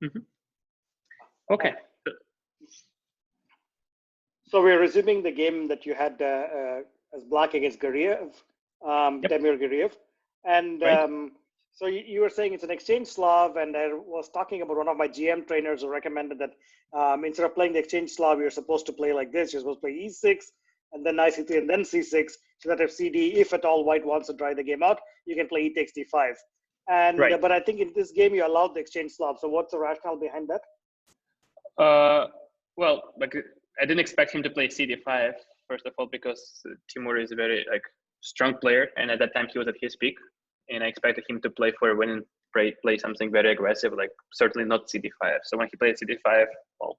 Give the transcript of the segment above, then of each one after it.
Mm-hmm. Okay. So we're resuming the game that you had as black against Gareyev, Yep. Damir Gareyev. And Right. so you were saying it's an exchange Slav, and I was talking about one of my GM trainers who recommended that instead of playing the exchange Slav, you're supposed to play like this. You're supposed to play E6, and then knight C3, and then C6, so that if CD, if at all white wants to dry the game out, you can play E takes D5. And Right. but I think in this game you allowed the exchange Slav. So what's the rationale behind that? Well, like I didn't expect him to play CD5 first of all because Timur is a very strong player, and at that time he was at his peak, and I expected him to play for a win and play something very aggressive, like certainly not CD5. So when he played CD5, well,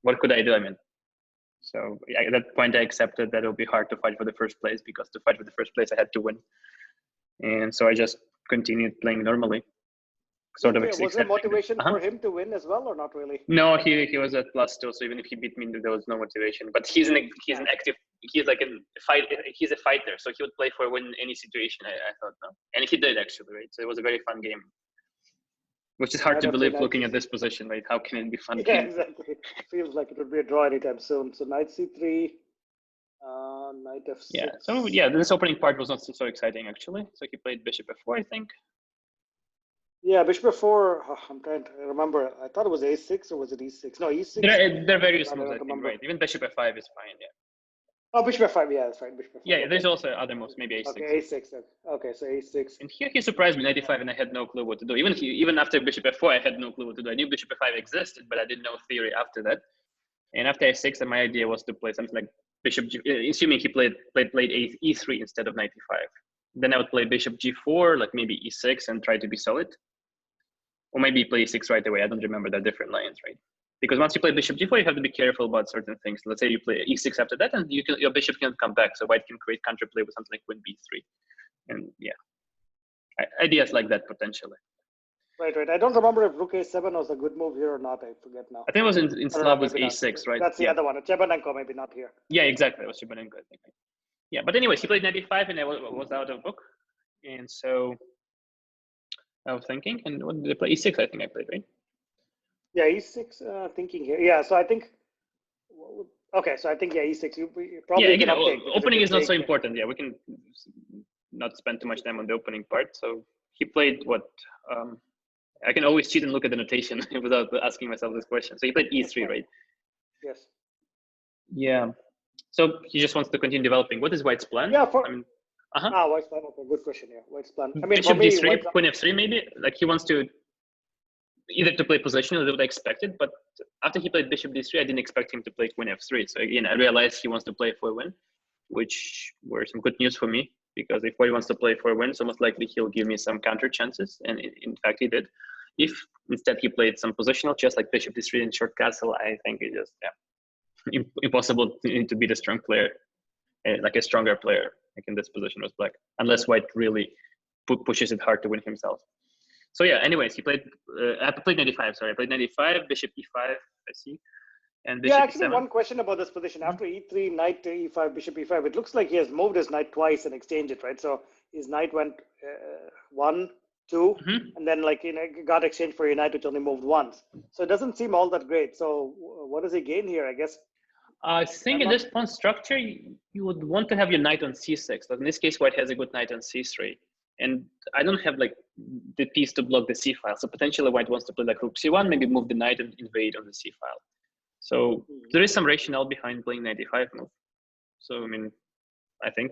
what could I do? I mean, so at that point I accepted that it would be hard to fight for the first place, because to fight for the first place I had to win, and so I just continued playing normally. Sort of was there motivation for him to win as well, or not really? No, he was at +2, so even if he beat me, there was no motivation. But he's an active. He's like a fight. He's a fighter, so he would play for win any situation. I thought no, and he did actually, right? So it was a very fun game, which is hard to believe looking at this position, right? How can it be fun? Yeah, exactly. Feels like it would be a draw anytime soon. So knight C3, knight F6. Yeah. So yeah, this opening part was not so exciting actually. So he played bishop F4, I think. Yeah, bishop F4. I'm trying to remember. I thought it was A6 or was it E6? No, E6. They're very smooth, I think, right? Even bishop F5 is fine. Yeah. Oh, bishop F5. Yeah, that's right. Bishop F5. Yeah, there's also other moves, maybe A6. Okay, A6. Okay, so A6. And here he surprised me, 95, and I had no clue what to do. Even after bishop F4, I had no clue what to do. I knew bishop F5 existed, but I didn't know theory after that. And after A6, my idea was to play something like bishop G, assuming he played E3 instead of 95. Then I would play bishop G4, like maybe E6, and try to be solid. Or maybe play E6 right away. I don't remember the different lines, right? Because once you play bishop G4, you have to be careful about certain things. Let's say you play E6 after that, and your bishop can come back. So white can create counterplay with something like queen B3. And yeah, ideas like that potentially. Right. I don't remember if rook A7 was a good move here or not. I forget now. I think it was in Slav was A6, right? That's the other one. Chebanenko, maybe not here. Yeah, exactly. It was Chebanenko, I think. Yeah, but anyways, he played 95, and I was out of book. And so I was thinking, and what did I play? E6, I think I played, right? Yeah, E6, thinking here. Yeah, so I think, okay, so I think, yeah, E6, you probably again, opening is not so important. Yeah, we can not spend too much time on the opening part. So he played what? I can always cheat and look at the notation without asking myself this question. So he played E3, right? Yes. Yeah. So he just wants to continue developing. What is white's plan? Yeah, white's plan. Okay, good question. Yeah, white's plan. I mean, bishop D3, queen F3, maybe. Like he wants to either to play positional, what I expected, but after he played bishop D3, I didn't expect him to play queen F3. So again, I realized he wants to play for a win, which were some good news for me, because if white wants to play for a win, so most likely he'll give me some counter chances, and in fact he did. If instead he played some positional chess like bishop D3 and short castle, I think it just impossible to beat a strong player, like a stronger player, like in this position was black, unless white really pushes it hard to win himself. So yeah, anyways, he played, I played 95, sorry. I played 95, bishop E5, I see. And bishop actually, E7. one question about this position. After E3, knight to E5, bishop E5, it looks like he has moved his knight twice and exchanged it, right? So his knight went 1, 2, and then got exchanged for your knight, which only moved once. So it doesn't seem all that great. So what does he gain here, I guess? I think in this pawn structure, you would want to have your knight on C6. But in this case, white has a good knight on C3. And I don't have the piece to block the C file. So potentially white wants to play like rook C1, maybe move the knight and invade on the C file. So there is some rationale behind playing 95 move. So, I mean, I think.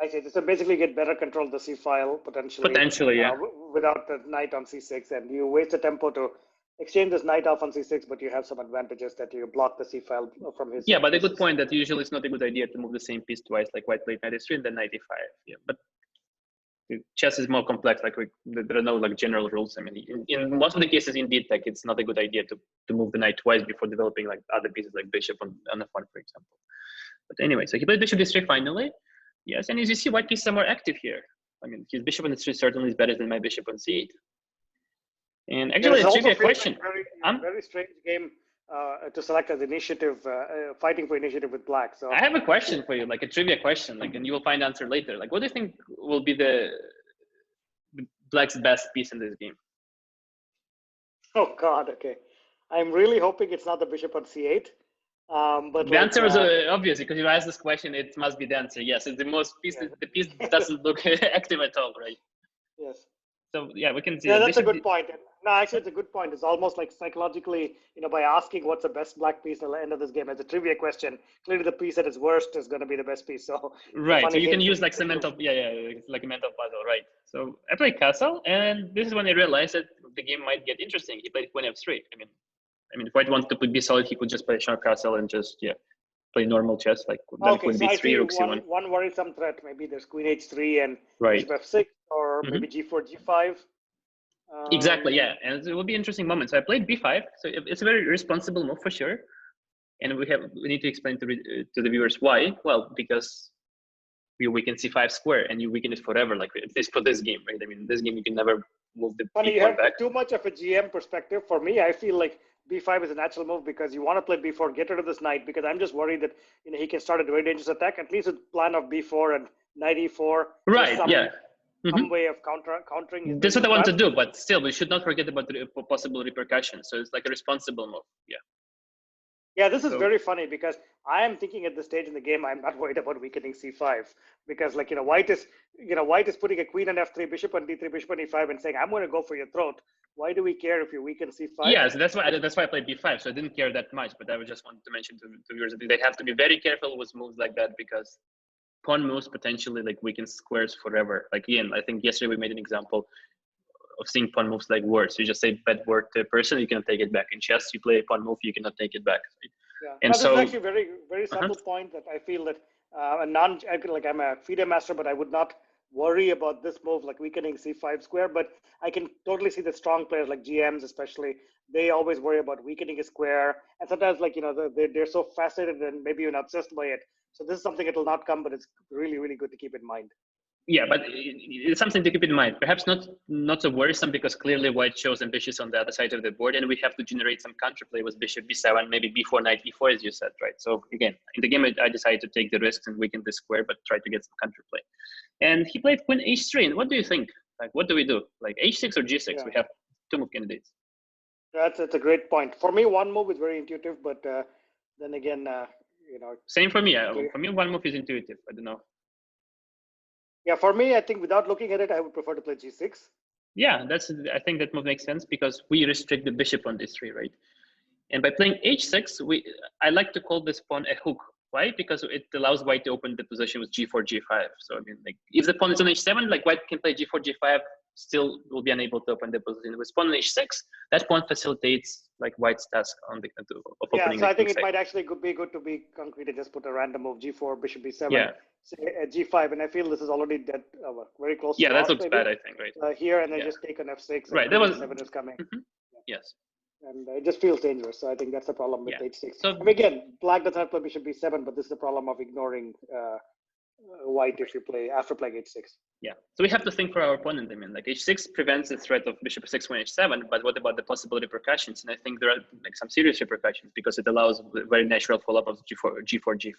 I see. So basically get better control of the C file, potentially. Potentially, yeah. Without the knight on C6. And you waste the tempo to exchange this knight off on C6, but you have some advantages that you block the C file from his. Yeah, but a good point that usually it's not a good idea to move the same piece twice, like white played 93 and then 95. Yeah, but chess is more complex. There are no general rules. I mean, in most of the cases, indeed, it's not a good idea to move the knight twice before developing other pieces like bishop on F1, for example. But anyway, so he played bishop D3 finally. Yes, and as you see, white pieces are more active here. I mean, his bishop on D3 certainly is better than my bishop on C8. And actually, a trivia question. Very strange game to select as initiative, fighting for initiative with black. So I have a question for you, a trivia question, and you will find answer later. What do you think will be the black's best piece in this game? Oh God, okay. I'm really hoping it's not the bishop on c8. But the answer is obvious because you asked this question. It must be the answer. Yes, it's the most piece. Yeah. The piece doesn't look active at all, right? Yes. So yeah, we can see. Yeah, that's a good point. No, actually, it's a good point. It's almost like psychologically, by asking what's the best black piece at the end of this game as a trivia question, clearly the piece that is worst is going to be the best piece. So right. So you can use like some mental, it's like a mental puzzle, right? So I played castle, and this is when I realized that the game might get interesting. He played queen f3. I mean, if White wanted to be solid, he could just play sharp castle and just play normal chess like then okay, queen so I b3, see rook c1. one worrisome threat. Maybe there's queen h3 and Right. bishop f6, or maybe g4, g5. Exactly, yeah, and it will be an interesting moment. So I played b5, so it's a very responsible move for sure. And we need to explain to the viewers why. Well, because you weaken c5 square, and you weaken it forever, like at least for this game, right? I mean, this game you can never move the Funny, you b4 have back. too much of a GM perspective. For me, I feel like b5 is a natural move because you want to play b4, get rid of this knight, because I'm just worried that he can start a very dangerous attack. At least with plan of b4 and knight e4, Right, yeah. Some way of countering his That's what I want to plan. do, but still, we should not forget about the possible repercussions. So it's like a responsible move. Yeah. Yeah, this is very funny because I am thinking at this stage in the game, I'm not worried about weakening c5 because, like, white is putting a queen on f3, bishop on d3, bishop on e5, and saying, I'm going to go for your throat. Why do we care if you weaken c5? Yeah, so that's why I played b5. So I didn't care that much, but I just wanted to mention to viewers that they have to be very careful with moves like that because pawn moves potentially like weaken squares forever. Like Ian, I think yesterday we made an example of seeing pawn moves like words. You just say bad word to a person, you cannot take it back. In chess, you play a pawn move, you cannot take it back. Yeah, and this is actually a very, very subtle point that I feel that I'm a FIDE master, but I would not worry about this move like weakening c5 square. But I can totally see the strong players like GMs, especially, they always worry about weakening a square, and sometimes like they're so fascinated and maybe even obsessed by it. So this is something that will not come, but it's really, really good to keep in mind. Yeah, but it's something to keep in mind. Perhaps not so worrisome because clearly White shows ambitious on the other side of the board, and we have to generate some counterplay with bishop b7, maybe b4, knight e4, as you said, right? So again, in the game, I decided to take the risks and weaken the square, but try to get some counterplay. And he played queen h3. And what do you think? Like, what do we do? Like h6 or g6? Yeah. We have two move candidates. That's a great point. For me, one move is very intuitive, but then again, Same for me. For me, one move is intuitive. I don't know. Yeah, for me, I think without looking at it, I would prefer to play g6. Yeah, I think that move makes sense because we restrict the bishop on d3, right? And by playing h6, I like to call this pawn a hook. Why? Because it allows White to open the position with g4, g5. So I mean, like if the pawn is on h7, like White can play g4, g5, still will be unable to open the position. With pawn on h6, that pawn facilitates like White's task on the of opening. Yeah, so I think it might actually be good to be concrete and just put a random move g4, bishop b7, yeah. say g5, and I feel this is already dead, very close. Yeah, that looks bad, I think, right? Here and then just take an f6. Right, that was 7 is coming. Yes. And it just feels dangerous. So I think that's the problem with h6. So, I mean, again, black does not play bishop b7, but this is the problem of ignoring White if you play after playing h6. Yeah, so we have to think for our opponent. I mean, like h6 prevents the threat of bishop 6 when h7, but what about the possible repercussions? And I think there are like some serious repercussions because it allows very natural follow-up of g4, g5.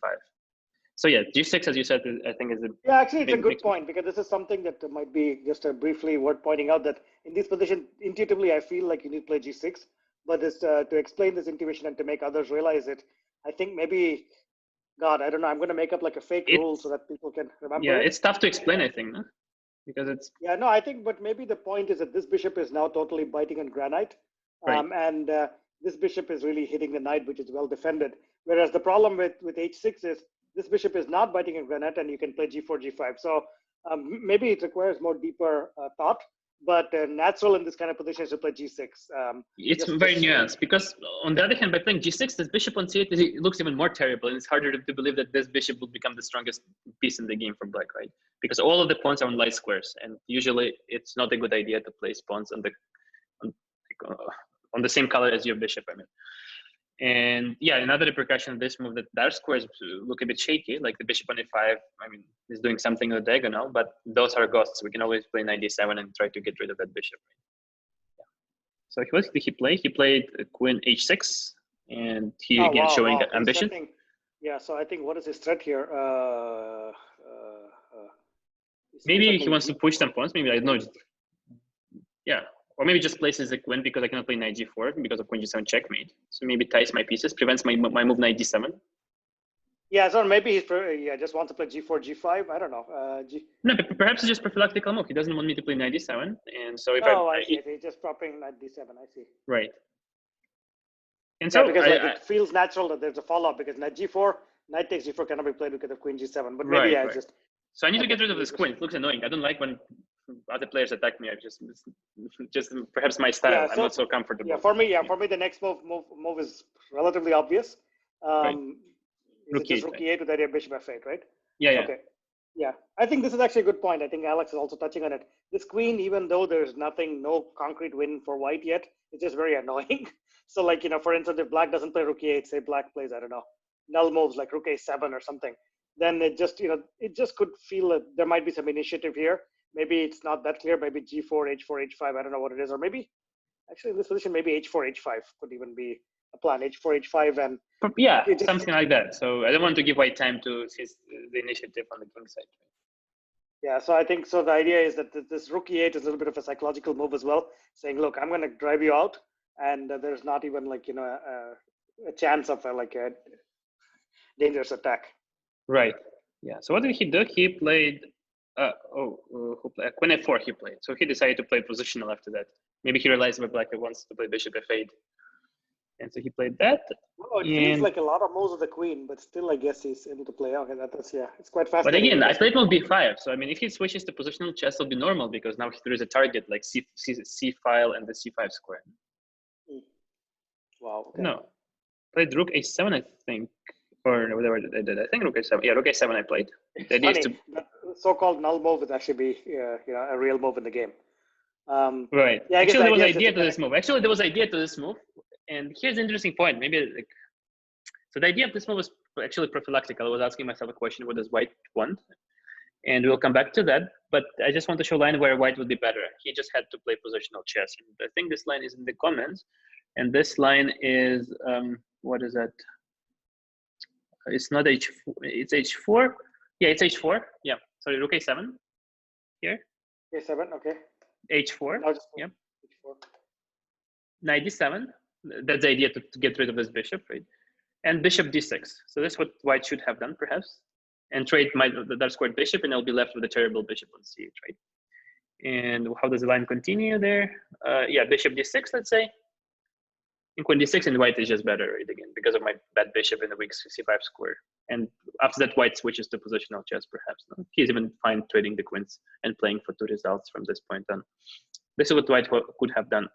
So yeah, g6, as you said, I think is a actually it's a good point because this is something that might be just briefly worth pointing out that in this position, intuitively, I feel like you need to play g6, but this to explain this intuition and to make others realize it, I think maybe. God, I don't know. I'm going to make up like a fake rule so that people can remember. Yeah, it's tough to explain, I think, no? Because it's. Yeah, no, I think, but maybe the point is that this bishop is now totally biting on granite, and this bishop is really hitting the knight, which is well defended. Whereas the problem with h6 is this bishop is not biting on granite, and you can play g4, g5. So maybe it requires more deeper thought. But natural in this kind of position is to play g6. It's very nuanced because on the other hand, by playing g6, this bishop on c8 it looks even more terrible, and it's harder to believe that this bishop will become the strongest piece in the game for black, right? Because all of the pawns are on light squares, and usually it's not a good idea to place pawns on the same color as your bishop. I mean, and yeah, another repercussion of this move that dark squares look a bit shaky, like the bishop on e5. I mean, is doing something on the diagonal, but those are ghosts. We can always play knight d7 and try to get rid of that bishop. Yeah. So what did he play? He played queen h6, and he showing ambition. Yeah. So I think what is his threat here? Maybe he wants to push some pawns. Maybe I don't know. Yeah. or maybe just places the queen because I cannot play knight g4 because of queen g7 checkmate. So maybe ties my pieces, prevents my move knight d7. Yeah, so maybe he's just wants to play g4, g5. I don't know. No, but perhaps it's just prophylactical move. He doesn't want me to play knight d7, and so if I see. He's just propping knight d7. I see. Right. And yeah, so because it feels natural that there's a follow-up because knight g4, knight takes g4 cannot be played because of queen g7. But maybe I just. So I need to get rid of this queen. It looks annoying. I don't like when other players attack me. I just perhaps my style. Yeah, so, I'm not so comfortable. Yeah, for me, the next move is relatively obvious. Is it just rook e8 with the idea of bishop f8, right? Yeah. Okay. Yeah, I think this is actually a good point. I think Alex is also touching on it. This queen, even though there's no concrete win for white yet, it's just very annoying. So like, for instance, if black doesn't play rook e8, say black plays, I don't know, null moves like rook a7 or something, then it just, it just could feel that there might be some initiative here. Maybe it's not that clear. Maybe g4, h4, h5, I don't know what it is. Or maybe, actually in this position, maybe h4, h5 could even be a plan, h4, h5, and yeah, something like that. So I don't want to give white time to seize the initiative on the king side. Yeah, so I think so. The idea is that this rook e8 is a little bit of a psychological move as well, saying, look, I'm going to drive you out, and there's not even like a chance of a dangerous attack. Right. Yeah. So what did he do? He played queen f4. He played. So he decided to play positional after that. Maybe he realized that black wants to play bishop f8. And so he played that. Oh, it feels like a lot of moves of the queen, but still, I guess he's able to play. Okay, that's it's quite fascinating. But again, I played move b5. So I mean, if he switches to positional chess, it'll be normal because now there is a target like c file and the c5 square. Wow. Okay. No, played rook a7, I think, or whatever I did. I think rook a7. Yeah, rook a7 I played. The idea is to so-called null move would actually be a real move in the game. Right. Yeah, actually, there was idea to this move. Actually, there was idea to this move. And here's an interesting point. Maybe so the idea of this move was actually prophylactical. I was asking myself a question: what does white want? And we'll come back to that. But I just want to show a line where white would be better. He just had to play positional chess. And I think this line is in the comments. And this line is what is that? It's not h4. It's h4. Yeah, it's h4. Yeah. Sorry, rook a7. Here. a7. Okay. h4. Yeah. h4. Knight d7. That's the idea to get rid of this bishop, right? And bishop d6. So that's what white should have done, perhaps, and trade the dark squared bishop, and I'll be left with a terrible bishop on c8, right? And how does the line continue there? Yeah, bishop d6, let's say. And queen d6, and white is just better, right? Again, because of my bad bishop in the weak c5 square. And after that, white switches to positional chess, perhaps. No? He's even fine trading the queens and playing for 2 results from this point on. This is what white could have done.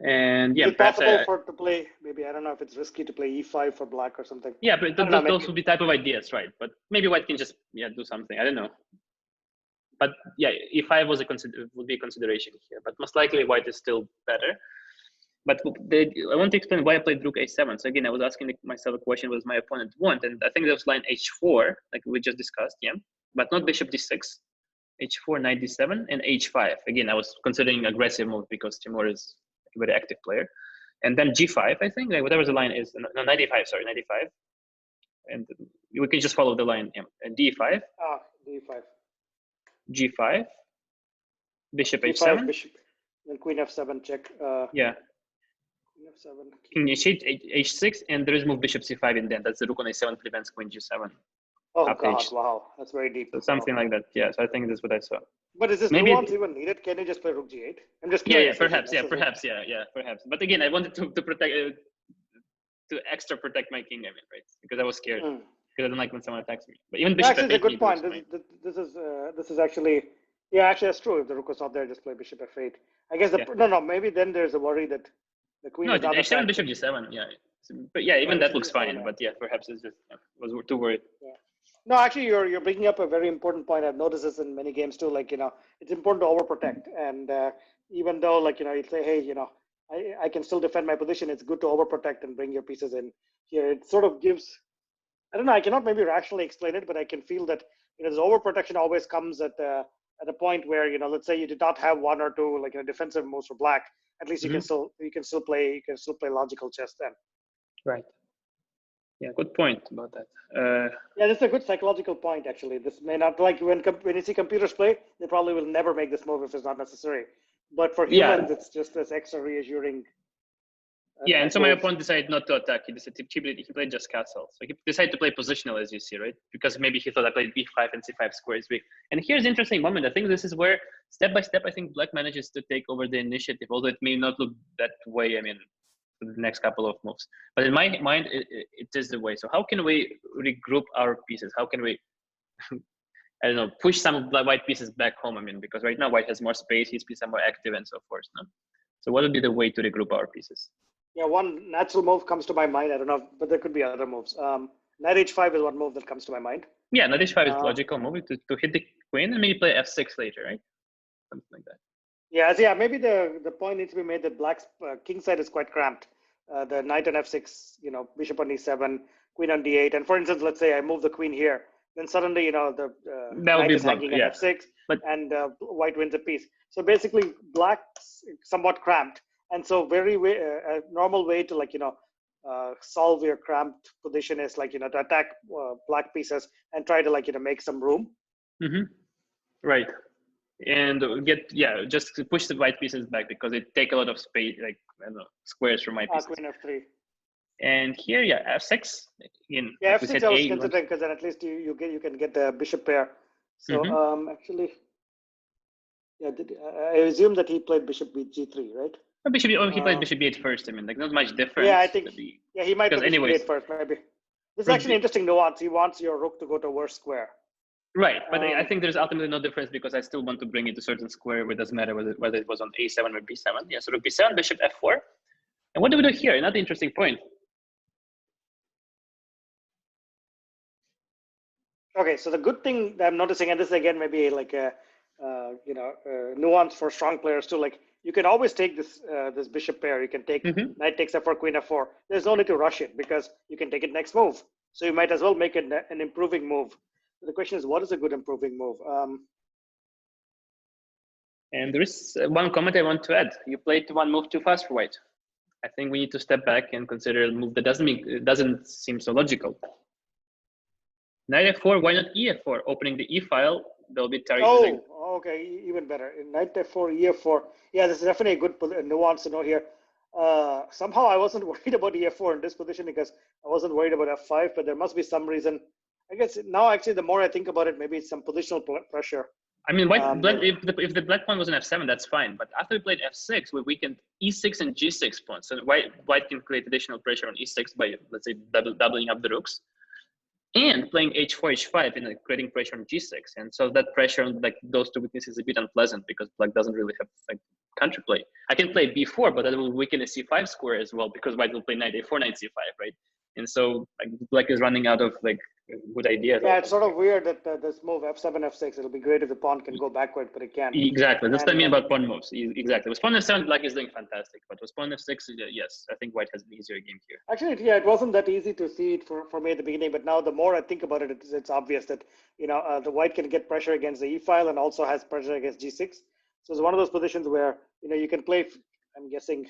And yeah, is it possible to play? Maybe I don't know if it's risky to play e5 for black or something. Yeah, but those would be type of ideas, right? But maybe white can just do something. I don't know. But yeah, e5 would be a consideration here. But most likely white is still better. But I want to explain why I played rook a7. So again, I was asking myself a question: what does my opponent want? And I think there was line h4, like we just discussed, yeah. But not bishop d6, h4, knight d7, and h5. Again, I was considering aggressive move because Timur is a very active player. And then g5, I think, like whatever the line is. No, knight e5, sorry, knight e5. And we can just follow the line. Yeah. And d5. d5. g5. Bishop d5, h7. Bishop. Then queen f7 check. Yeah. Queen f7. King h8, h6, and there is move bishop c5 in there. That's the rook on a7 prevents queen g7. Oh God! Wow, that's very deep. So something like that. Yeah. So I think that's what I saw. But is this nuance even needed? Can you just play rook g8? I'm just curious. Yeah, perhaps. But again, I wanted to protect, to extra protect my king. I mean, right? Because I was scared. Because I don't like when someone attacks me. But even bishop actually, it's a good point. This is actually, yeah, actually that's true. If the rook was not there, just play bishop f8. I guess no. Maybe then there's a worry that the queen. No, h7, bishop g7. Yeah. But yeah, even that looks fine. But yeah, perhaps it's just was too worried. Yeah. No, actually, you're bringing up a very important point. I've noticed this in many games too. Like, it's important to overprotect. And even though, like, you say, hey, I can still defend my position, it's good to overprotect and bring your pieces in here. It sort of gives, I don't know, I cannot maybe rationally explain it, but I can feel that, this overprotection always comes at a point where, let's say you did not have one or two, like, defensive moves for black. At least you can still play logical chess then. Right. Yeah, good point about that. Yeah, this is a good psychological point, actually. This may not, like when you see computers play, they probably will never make this move if it's not necessary. But for humans, it's just this extra reassuring. Yeah, and so my opponent decided not to attack. He decided he played just castle. So he decided to play positional, as you see, right? Because maybe he thought I played b5 and c5 square is weak. And here's an interesting moment. I think this is where, step by step, I think Black manages to take over the initiative, although it may not look that way, I mean, for the next couple of moves. But in my mind, it is the way. So how can we regroup our pieces? How can we, I don't know, push some of the white pieces back home? I mean, because right now white has more space, his pieces are more active and so forth. No? So what would be the way to regroup our pieces? Yeah, one natural move comes to my mind. I don't know, but there could be other moves. Knight h5 is one move that comes to my mind. Yeah, knight h5 is logical move to hit the queen and maybe play f6 later, right? Something like that. Yeah, maybe the point needs to be made that Black's king side is quite cramped. The knight on f6, bishop on e7, queen on d8, and for instance, let's say I move the queen here, then suddenly the knight is hanging on f6, and white wins a piece. So basically, Black's somewhat cramped. And so a normal way to solve your cramped position is to attack black pieces and try to make some room. Mm-hmm. Right. And just push the white pieces back because they take a lot of space, like I don't know, squares from my pieces. Queen f3. And here, f6. F6 I was considering because then at least you can get the bishop pair. So actually, I assume that he played bishop g3, right? He played bishop b8 first. I mean, like not much difference. Yeah, I think. He might play bishop b8 first, maybe. This is actually an interesting nuance. He wants your rook to go to a worse square. Right, but I think there's ultimately no difference because I still want to bring it to a certain square where it doesn't matter whether it was on a7 or b7. Yeah, so rook b7, bishop f4. And what do we do here? Another interesting point. Okay, so the good thing that I'm noticing, and this again maybe like a nuance for strong players too, like you can always take this bishop pair. You can take knight takes f4, queen f4. There's no need to rush it because you can take it next move. So you might as well make it an improving move. The question is, what is a good improving move? And there is one comment I want to add. You played one move too fast for white. I think we need to step back and consider a move that doesn't seem so logical. Knight f4, why not e4? Opening the e file, there'll be targeting. Oh, okay, even better. Knight f4, e4. Yeah, this is definitely a good nuance to know here. Somehow I wasn't worried about e4 in this position because I wasn't worried about f5, but there must be some reason. I guess now actually the more I think about it, maybe it's some positional pressure. I mean, if the black pawn was an f7, that's fine. But after we played f6, we weakened e6 and g6 pawns. So white can create additional pressure on e6 by, let's say, doubling up the rooks. And playing h4, h5 and creating pressure on g6. And so that pressure on those two weaknesses is a bit unpleasant because black doesn't really have counterplay. I can play b4, but that will weaken a c5 square as well because white will play knight a4, knight c5, right? And so black is running out of good ideas. Yeah, it's sort of weird that this move f7, f6. It'll be great if the pawn can go backward, but it can't. Exactly. That's what I mean about pawn moves. Exactly. With pawn f7, black is doing fantastic, but with pawn f6, yes, I think white has an easier game here. Actually, yeah, it wasn't that easy to see it for me at the beginning, but now the more I think about it, it's obvious that the white can get pressure against the e file and also has pressure against g6. So it's one of those positions where you can play. I'm guessing.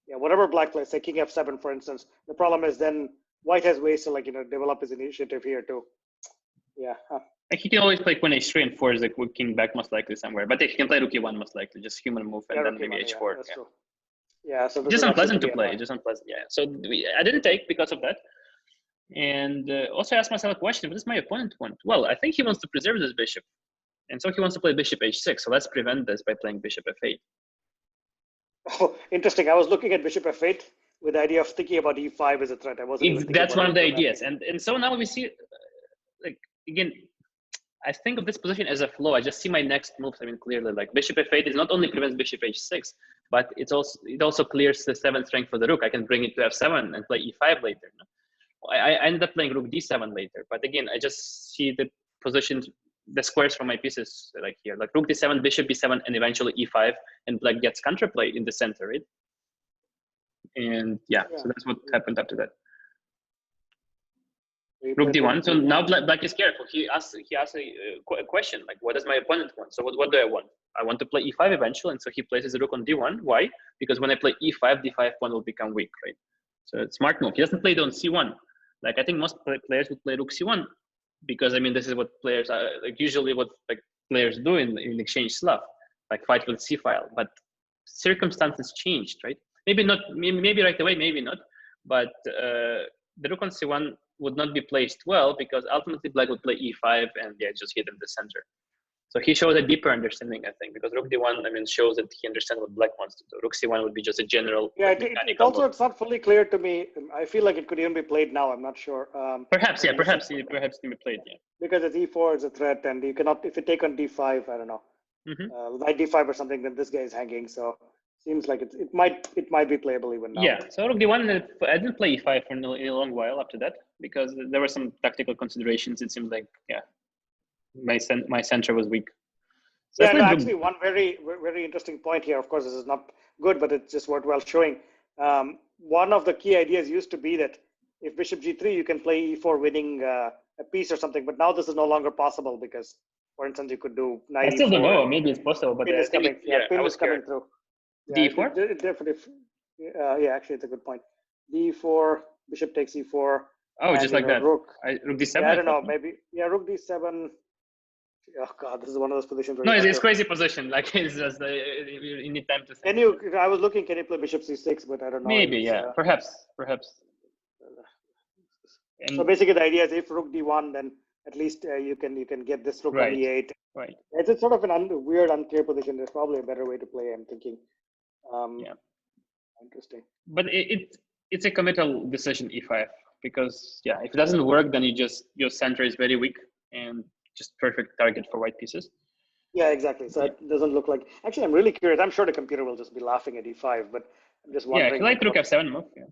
Yeah, whatever black plays, say king f7, for instance. The problem is then white has ways to develop his initiative here too. Yeah. He can always play queen h3 and force the king back most likely somewhere. But he can play rook e1 most likely, just human move and then maybe h4. Yeah, that's true. Yeah, so just unpleasant to play. Just unpleasant. Yeah. So I didn't take because of that. And also I asked myself a question: what does my opponent want? Well, I think he wants to preserve this bishop, and so he wants to play bishop h6. So let's prevent this by playing bishop f8. Oh, interesting. I was looking at bishop f8 with the idea of thinking about e5 as a threat. I wasn't. That's one of the ideas, and so now we see, again, I think of this position as a flaw. I just see my next moves. I mean, clearly, bishop f8 is not only prevents bishop h6, but it also clears the 7th rank for the rook. I can bring it to f7 and play e5 later. No? I ended up playing rook d7 later, but again, I just see the positions, the squares from my pieces here, rook d7, bishop b7, and eventually e5, and black gets counterplay in the center, right? And yeah, so that's what happened after that. Rook d1. So now black is careful. He asks a question what does my opponent want? So what do I want? I want to play e5 eventually, and so he places the rook on d1. Why? Because when I play e5, d5 pawn will become weak, right? So it's smart move. He doesn't play it on c1. I think most players would play rook c1 because I mean this is what players are usually what players do in exchange Slav. like fight with c-file, but circumstances changed, right? Maybe not, maybe right away, maybe not, but the rook on c1 would not be placed well because ultimately black would play e5 and just hit in the center. So he shows a deeper understanding, I think, because rook d1, shows that he understands what black wants to do. Rook c1 would be just a general. Yeah, it also it's not fully clear to me. I feel like it could even be played now. I'm not sure. Perhaps it can be played. Yeah. Because it's e4 is a threat, and you cannot if you take on d5. I don't know, knight d5 or something. Then this guy is hanging. So seems like it might be playable even now. Yeah. So rook d1, I didn't play e5 for a long while after that because there were some tactical considerations. It seemed like my center was weak. So yeah, no, actually, one very interesting point here. Of course, this is not good, but it's just worthwhile showing. One of the key ideas used to be that if bishop g3, you can play e4, winning a piece or something. But now this is no longer possible because, for instance, you could do knight. I still don't know. Maybe it's possible, but pin is coming. Pin is coming through. d4. Definitely. Yeah, actually, it's a good point. d4, bishop takes e4. Oh, just like that. Rook d7. Yeah, I don't know. Maybe rook d7. Oh God, this is one of those positions. No, it's crazy position. Like it's just you need time to think. I was looking. Can you play bishop c6? But I don't know. Maybe, perhaps. So basically, the idea is if rook d1, then at least you can get this rook on e8. Right. It's sort of an weird, unclear position. There's probably a better way to play. I'm thinking. Interesting. But it's a committal decision e5 because if it doesn't work, then your center is very weak and just perfect target for white pieces. Yeah, exactly. So it doesn't look like. Actually, I'm really curious. I'm sure the computer will just be laughing at e5, but I'm just wondering. Yeah, he liked rook f7 move. Yeah.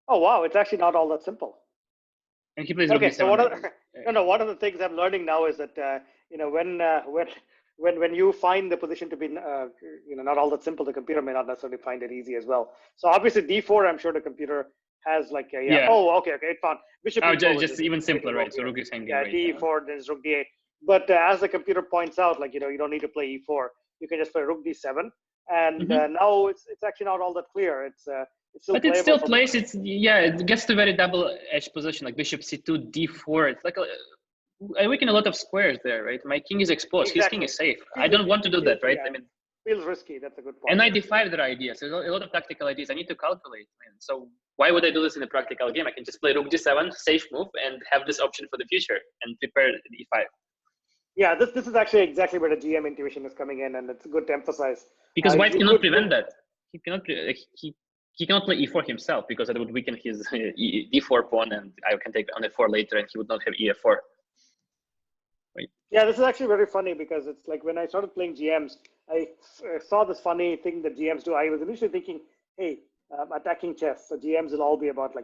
Oh wow, it's actually not all that simple. And he plays rook d7. So one of the things I'm learning now is that when you find the position to be not all that simple, the computer may not necessarily find it easy as well. So obviously d4, I'm sure the computer has like oh okay, it found bishop. Oh, just even simpler, right? So rook is hanging. Yeah, d4, then rook d8. But as the computer points out, like you don't need to play e4. You can just play rook d7, and now it's actually not all that clear. It's still. But it still plays. It gets to very double-edged position, like bishop c2, d4. It's like I weaken a lot of squares there, right? My king is exposed. Exactly. His king is safe. I don't want to do that, right? Yeah. Feels risky. That's a good point. And knight d5, there are ideas. There's a lot of tactical ideas. I need to calculate. So why would I do this in a practical game? I can just play rook d7, safe move, and have this option for the future and prepare e5. Yeah, this is actually exactly where the GM intuition is coming in, and it's good to emphasize. Because white cannot prevent that. He cannot play e4 himself because that would weaken his d4 pawn, and I can take on e4 later, and he would not have ef4. Right. Yeah, this is actually very funny because it's like when I started playing GMs, I saw this funny thing that GMs do. I was initially thinking, hey, attacking chess, so GMs will all be about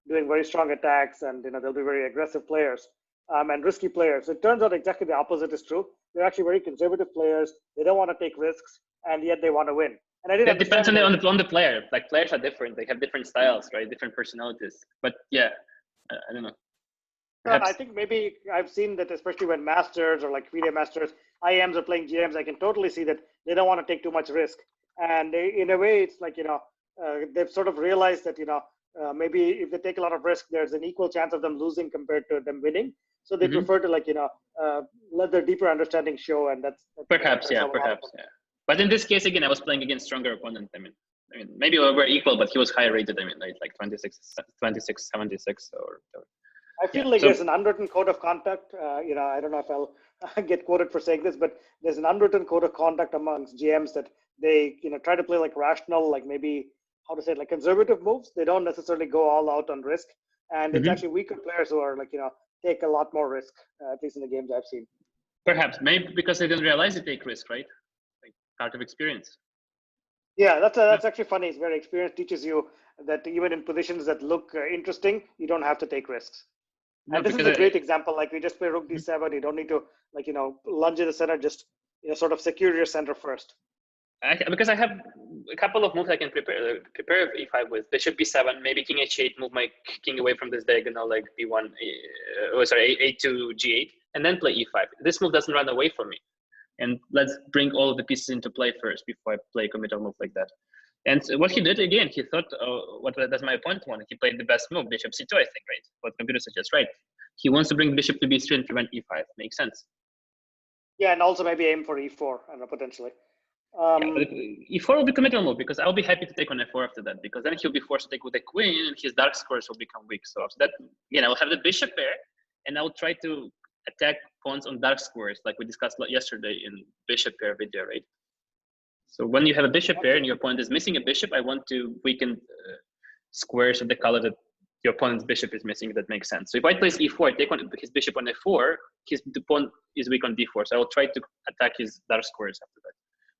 doing very strong attacks, and they'll be very aggressive players. And risky players. It turns out exactly the opposite is true. They're actually very conservative players. They don't want to take risks, and yet they want to win. And I didn't. It depends on the player. Like players are different. They have different styles, right? Different personalities. But I don't know. I think maybe I've seen that, especially when masters or like FIDE masters, IMs are playing GMs. I can totally see that they don't want to take too much risk. And in a way, it's like they've sort of realized that maybe if they take a lot of risk, there's an equal chance of them losing compared to them winning. So they prefer to let their deeper understanding show, and that's perhaps. But in this case, again, I was playing against stronger opponent. I mean, maybe we were equal, but he was higher rated. Like 26, 76, or. I feel like there's an unwritten code of conduct. I don't know if I'll get quoted for saying this, but there's an unwritten code of conduct amongst GMs that they try to play like rational, like maybe like conservative moves. They don't necessarily go all out on risk, and it's actually weaker players who are take a lot more risk, at least in the games I've seen. Perhaps, maybe because they didn't realize they take risk, right? Like part of experience. Yeah, that's actually funny. It's where experience teaches you that even in positions that look interesting, you don't have to take risks. And this is a great example. Like we just play rook d7. You don't need to lunge in the center. Just sort of secure your center first. Because I have a couple of moves I can prepare e5 with bishop b7, maybe king h8, move my king away from this diagonal like b1, a2 g8, and then play e5. This move doesn't run away from me, and let's bring all of the pieces into play first before I play a committal move like that. And what he did again, he thought, what does my opponent want? He played the best move, bishop c2, I think, right? What the computer suggests, right? He wants to bring bishop to b3 and prevent e5. Makes sense. Yeah, and also maybe aim for e4, potentially. But e4 will be committal move because I'll be happy to take on f4 after that, because then he'll be forced to take with the queen and his dark squares will become weak. So after that, I'll have the bishop pair and I'll try to attack pawns on dark squares like we discussed yesterday in bishop pair video, right? So when you have a bishop pair and your opponent is missing a bishop, I want to weaken squares of the color that your opponent's bishop is missing. That makes sense. So if I place e4, I take on his bishop on f4, the pawn is weak on d4. So I will try to attack his dark squares after that.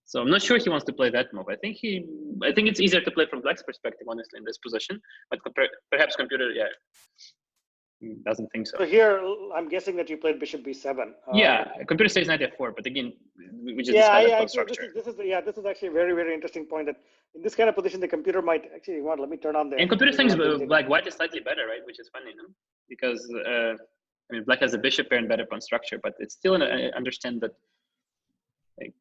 So I'm not sure he wants to play that move. I think it's easier to play from Black's perspective, honestly, in this position. But perhaps computer, doesn't think so. So here, I'm guessing that you played bishop b7. Computer says knight f4, but again, we just discussed structure. This is actually a very, very interesting point that in this kind of position, the computer might actually let me turn on the. And computer thinks like white is slightly better, right? Which is funny, no? Because Black has a bishop pair and better pawn structure, but it's still I understand that like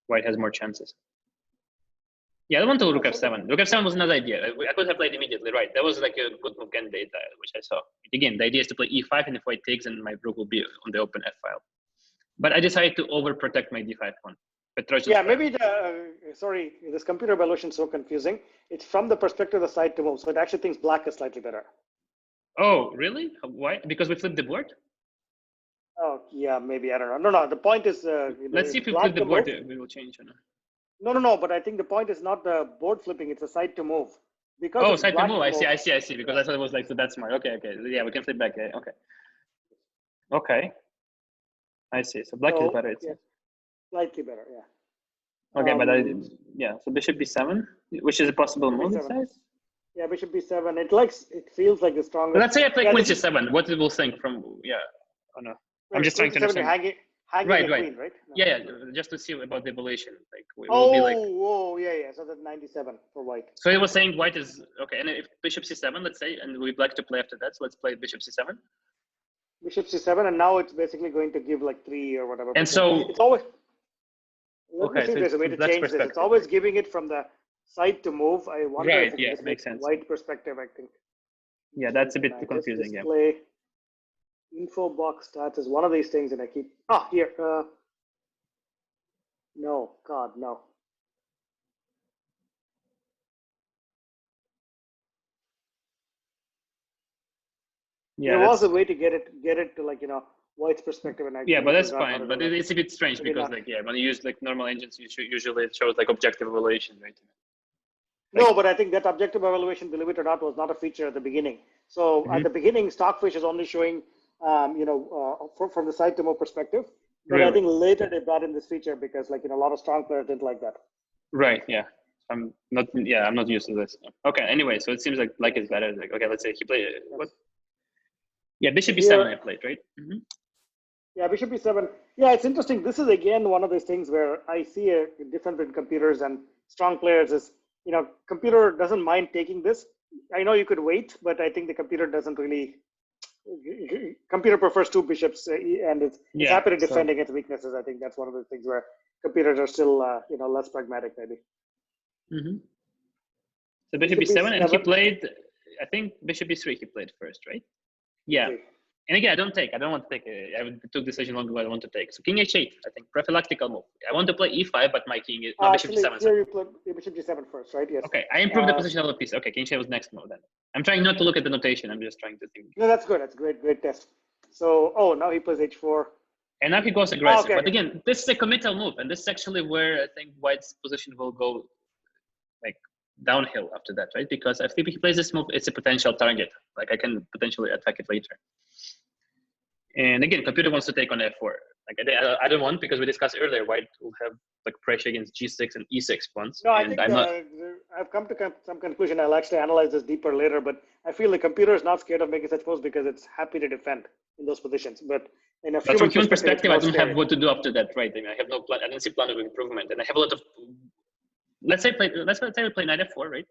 white has more chances. Yeah, I want to rook f7. Rook f7 was another idea. I could have played immediately, right? That was like a good move candidate, which I saw. Again, the idea is to play e5, and if white takes, then my rook will be on the open f file. But I decided to overprotect my d5 pawn. Maybe this computer evaluation is so confusing. It's from the perspective of the side to move, so it actually thinks Black is slightly better. Oh, really? Why? Because we flipped the board? Oh, yeah, maybe. I don't know. No. The point is. Let's see if we flip the board. We will change. No. But I think the point is not the board flipping; it's a side to move. Because side to move. I see. Because I thought it was like so. That's smart. Okay. Yeah, we can flip back. Okay. I see. So Black is better. Slightly better. Yeah. Okay, So bishop b7, which is a possible move. Yeah, bishop b7. It feels like the strongest. Let's say I play queen c7. What it will think from? Oh no. I'm just trying to understand. Hanging right. Queen, right? No. Yeah, just to see about the evaluation. Like, So that's 97 for white. So he was saying white is okay, and if bishop c7, let's say, and we'd like to play after that, so let's play bishop c7. Bishop c7, and now it's basically going to give like 3 or whatever. And so it's always. Let me see if there's a way to change this. It's always giving it from the side to move. I wonder if it makes sense. White perspective, I think. Yeah, that's a bit confusing. Display info box stats is one of these things, and I keep here. No. Yeah, there was a way to get it to like White's perspective, and but that's fine. But it's a bit strange because when you use like normal engines, usually it shows like objective evaluation, right? No, but I think that objective evaluation, believe it or not, was not a feature at the beginning. So at the beginning, Stockfish is only showing, from the side to move perspective. But I think later they brought in this feature because a lot of strong players didn't like that. Right. Yeah. I'm not used to this. Okay. Anyway, so it seems like Black is better. Like, okay, let's say he played what? Yeah, bishop b7 I played, right? Yeah, bishop b7. Yeah, it's interesting. This is again one of those things where I see a difference between computers and strong players is, computer doesn't mind taking this. I know you could wait, but I think the computer doesn't really. Computer prefers 2 bishops and it's happy to defend against weaknesses. I think that's one of the things where computers are still, less pragmatic maybe. So bishop b7, and he played, I think bishop b3 he played first, right? Yeah. And again, I don't want to take I took decision long ago. I want to take. So king h8, I think prophylactical move. I want to play e5, but my king is bishop g7. Here you play bishop g7 first, right? Yes. Okay, I improved the position of the piece. Okay, king h8 was next move then. I'm trying not to look at the notation. I'm just trying to think. No, that's good. That's great test. So, now he plays h4. And now he goes aggressive. But again, this is a committal move, and this is actually where I think White's position will go like downhill after that, right? Because if he plays this move, it's a potential target. Like I can potentially attack it later. And again, computer wants to take on f4. Like I don't want, because we discussed earlier, White will have like pressure against g6 and e6 pawns. No, I think I've come to some conclusion. I'll actually analyze this deeper later, but I feel the computer is not scared of making such moves because it's happy to defend in those positions. But from human perspective, I don't have what to do after that, right? I mean, I have no plan. I don't see plan of improvement, and I have a lot of. Let's say we play knight f4, right?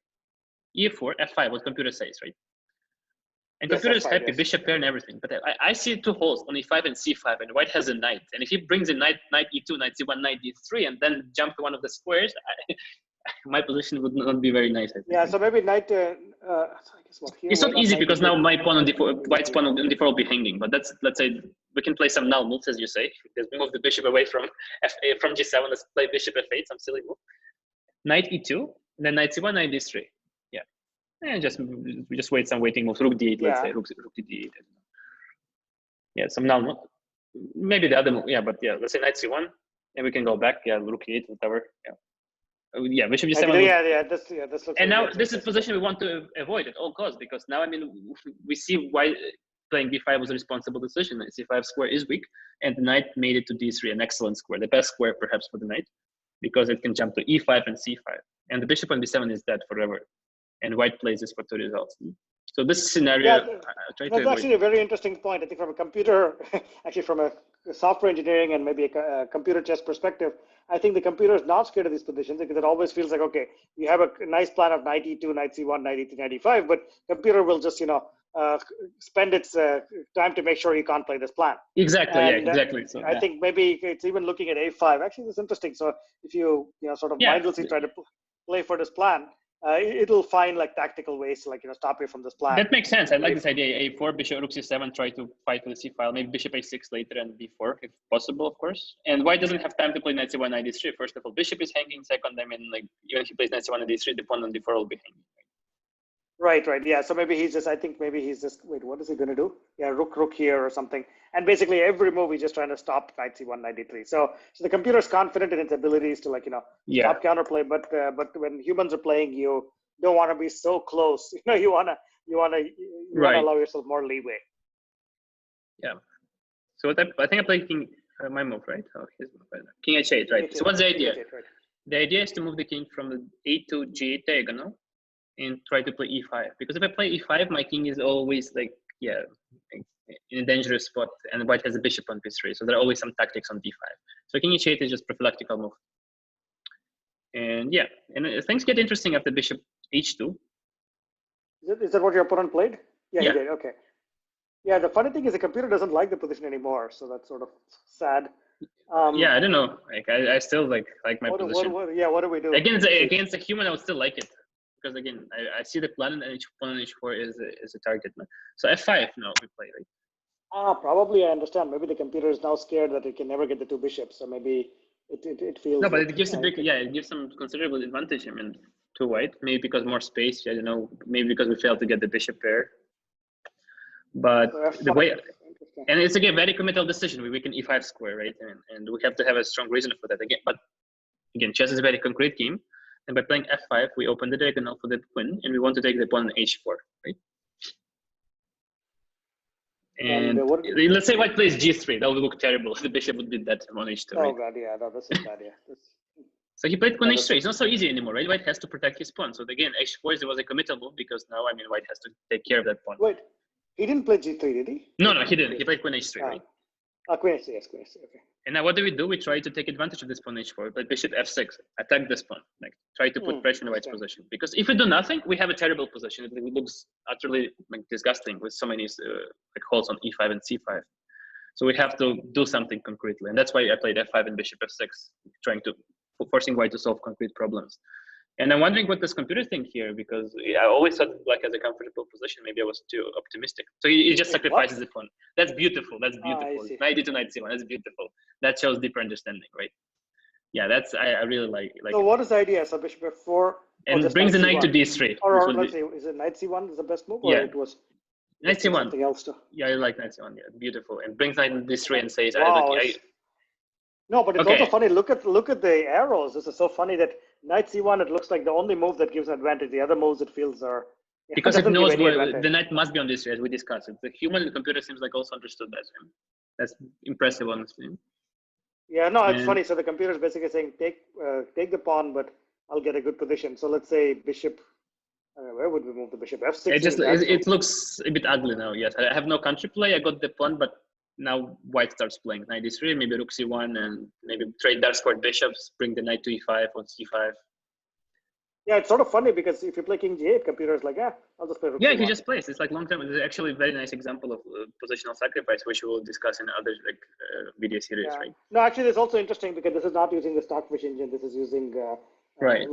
e4, f5. What computer says, right? And computer is happy, bishop pair and everything. But I see 2 holes on e5 and c5, and White has a knight. And if he brings a knight e2, knight c1, knight d3, and then jump to one of the squares, my position would not be very nice, I think. Yeah, so maybe knight. I guess what here? It's not easy because now my pawn on d4, white's pawn on d4 will be hanging. But let's say we can play some null moves, as you say. Let's move the bishop away from from g7. Let's play bishop f8, some silly move. Knight e2, then knight c1, knight d3. Yeah, and we just wait some waiting moves. Rook d8, let's say rook to d8. Yeah, some null move. Maybe the other move. Yeah, but yeah, let's say knight c1, and we can go back. Yeah, rook e8, whatever. Yeah. Yeah, bishop g7. This looks. And now this is a position we want to avoid at all costs, because now, I mean, we see why playing b5 was a responsible decision. c5 square is weak, and the knight made it to d3, an excellent square, the best square perhaps for the knight, because it can jump to e5 and c5. And the bishop on b7 is dead forever, and white plays this for 2 results. So this scenario, that's actually a very interesting point. I think from a computer, actually from a software engineering and maybe a computer chess perspective, I think the computer is not scared of these positions, because it always feels like, okay, you have a nice plan of knight e2, knight c1, knight e3, knight e5, but computer will just, spend its time to make sure you can't play this plan. Exactly, and, exactly. So, I think maybe it's even looking at a5. Actually, it's interesting. So if you, sort of mindlessly try to play for this plan, it'll find like tactical ways to stop you from this plan. That makes sense. I like this idea. A4, bishop, rook c7, try to fight for the c file. Maybe bishop a6 later and b4 if possible, of course. And white doesn't have time to play knight c1, knight d3. First of all, bishop is hanging. Second, I mean, like even if he plays knight c1 and d3, the pawn on d4 will be hanging. Right. Yeah. So maybe he's just. I think maybe he's just. Wait, what is he going to do? Yeah, rook here or something. And basically every move he's just trying to stop knight c1, knight d3. So the computer is confident in its abilities to stop counterplay. But when humans are playing, you don't want to be so close. You want to allow yourself more leeway. Yeah. So I think I played king. My move, right? Oh, his move. King h8, right? So what's the idea? H8, right. The idea is to move the king from the a to g8 diagonal and try to play e5. Because if I play e5, my king is always in a dangerous spot, and white has a bishop on b3. So there are always some tactics on d5. So king h8 is just prophylactical move. And yeah, and things get interesting after bishop h2. Is that what your opponent played? Yeah, he did. Okay. Yeah, the funny thing is the computer doesn't like the position anymore, so that's sort of sad. Yeah, I don't know. Like I still like my position. What do we do? Against a human, I would still like it, because again, I see the plan, and pawn on h4 is a target. So f5 now we play, right? Probably I understand. Maybe the computer is now scared that it can never get the 2 bishops, so maybe it feels. No, but it gives it gives some considerable advantage. I mean, to white, maybe because more space. I don't know. Maybe because we failed to get the bishop pair. But the way, and it's again very committal decision. We weaken e5 square, right? And we have to have a strong reason for that again. But again, chess is a very concrete game, and by playing f5, we open the diagonal for the queen, and we want to take the pawn on h4, right? And let's say white plays g3, that would look terrible. The bishop would be dead on h2. Oh god, yeah, no, this is bad. Yeah. So he played queen h3. It's not so easy anymore, right? White has to protect his pawn. So again, h4 was a committal move, because now, I mean, white has to take care of that pawn. Wait, he didn't play g3, did he? No, he didn't. He played queen h3, right? Queen h3, yes, queen h3, okay. And now what do? We try to take advantage of this pawn h4, but bishop f6, attack this pawn, try to put pressure in white's position. Because if we do nothing, we have a terrible position. It looks utterly disgusting with so many holes on e5 and c5. So we have to do something concretely, and that's why I played f5 and bishop f6, forcing white to solve concrete problems. And I'm wondering what this computer think here, because I always thought as a comfortable position. Maybe I was too optimistic. So he just sacrifices the pawn. That's beautiful. That's beautiful. Knight to knight c1. That's beautiful. That shows deeper understanding, right? Yeah, that's I really like. So what is the idea? So bishop f4 and brings the knight to d3. Or let's say, is it knight c1 is the best move, or it was knight c1? Something else too. Yeah, I like knight c1. Yeah, beautiful. And brings knight to d3 and says, No, but it's also funny. Look at the arrows. This is so funny that knight c1, it looks like the only move that gives an advantage. The other moves it feels are because it knows the knight must be on this, as we discussed. The human computer seems like also understood that. That's impressive, honestly. Yeah, no, it's funny. So the computer is basically saying take the pawn, but I'll get a good position. So let's say bishop. Where would we move the bishop? F6. It looks a bit ugly now. Yes, I have no country play. I got the pawn, but now white starts playing knight d3, maybe rook c1, and maybe trade dark squared bishops, bring the knight to e5 or c5. Yeah, it's sort of funny because if you play king g8, computer is like, I'll just play rook c1. He just plays. It's like long term. It's actually a very nice example of positional sacrifice, which we will discuss in other video series, right? No, actually, it's also interesting because this is not using the Stockfish engine. This is using Right.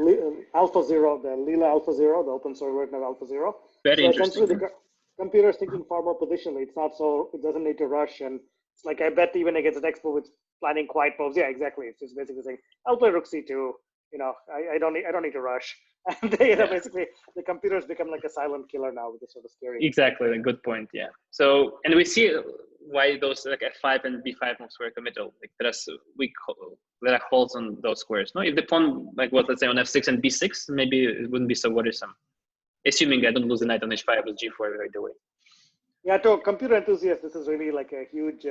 Alpha Zero, the Lila Alpha Zero, the open source version of Alpha Zero. Very so interesting. Essentially, the computer is thinking far more positionally. It's not so, it doesn't need to rush. And it's like, I bet even against a text move, it's planning quiet moves. Yeah, exactly. It's just basically saying, I'll play Rook C2. I don't need to rush. And basically the computers become like a silent killer now, which is sort of scary. Exactly, a good point. Yeah. So, and we see why those like F5 and B5 moves were committal. Like there are holes on those squares. No, if the pawn let's say on F6 and B6, maybe it wouldn't be so worrisome. Assuming I don't lose the knight on H5 with G4 right away. Yeah, to computer enthusiasts, this is really like a huge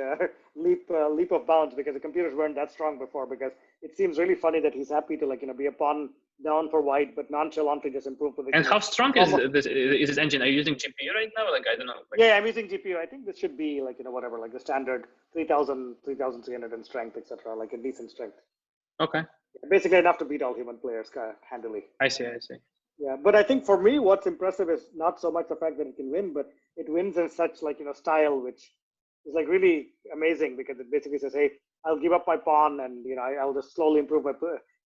leap of bounds, because the computers weren't that strong before. Because it seems really funny that he's happy to be a pawn down for white, but nonchalantly just improve position. And how strong is this engine? Are you using GPU right now? I don't know. Yeah, I'm using GPU. I think this should be whatever, like the standard 3,000, 3,300 in strength, etc. Like a decent strength. Okay. Basically enough to beat all human players handily. I see. Yeah, but I think for me, what's impressive is not so much the fact that it can win, but it wins in such style, which is really amazing, because it basically says, hey, I'll give up my pawn and I'll just slowly improve my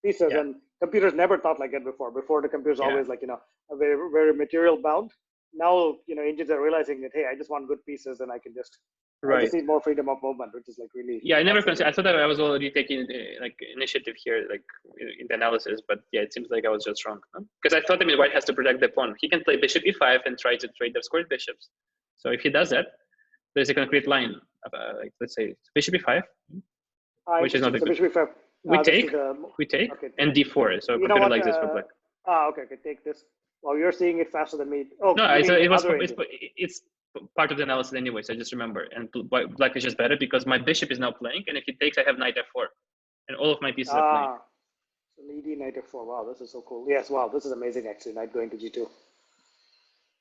pieces. Yeah. And computers never thought like that before. Before, the computers always a very, very material bound. Now engines are realizing that, hey, I just want good pieces, and I can just I just need more freedom of movement, which is really I never considered. I thought that I was already taking initiative here in the analysis, but yeah, it seems like I was just wrong, because I thought white has to protect the pawn. He can play bishop e5 and try to trade the squared bishops. So if he does that, there's a concrete line of let's say bishop e5, which is not a good. Bishop e5. We take okay, and d4. So computer likes this for black. Okay, take this. Well, you're seeing it faster than me. Oh no, it's part of the analysis anyway, so I just remember. And black is just better because my bishop is now playing, and if he takes, I have knight f4, and all of my pieces are playing. So needy knight f4. Wow, this is so cool. Yes, wow, this is amazing actually. Knight going to g2.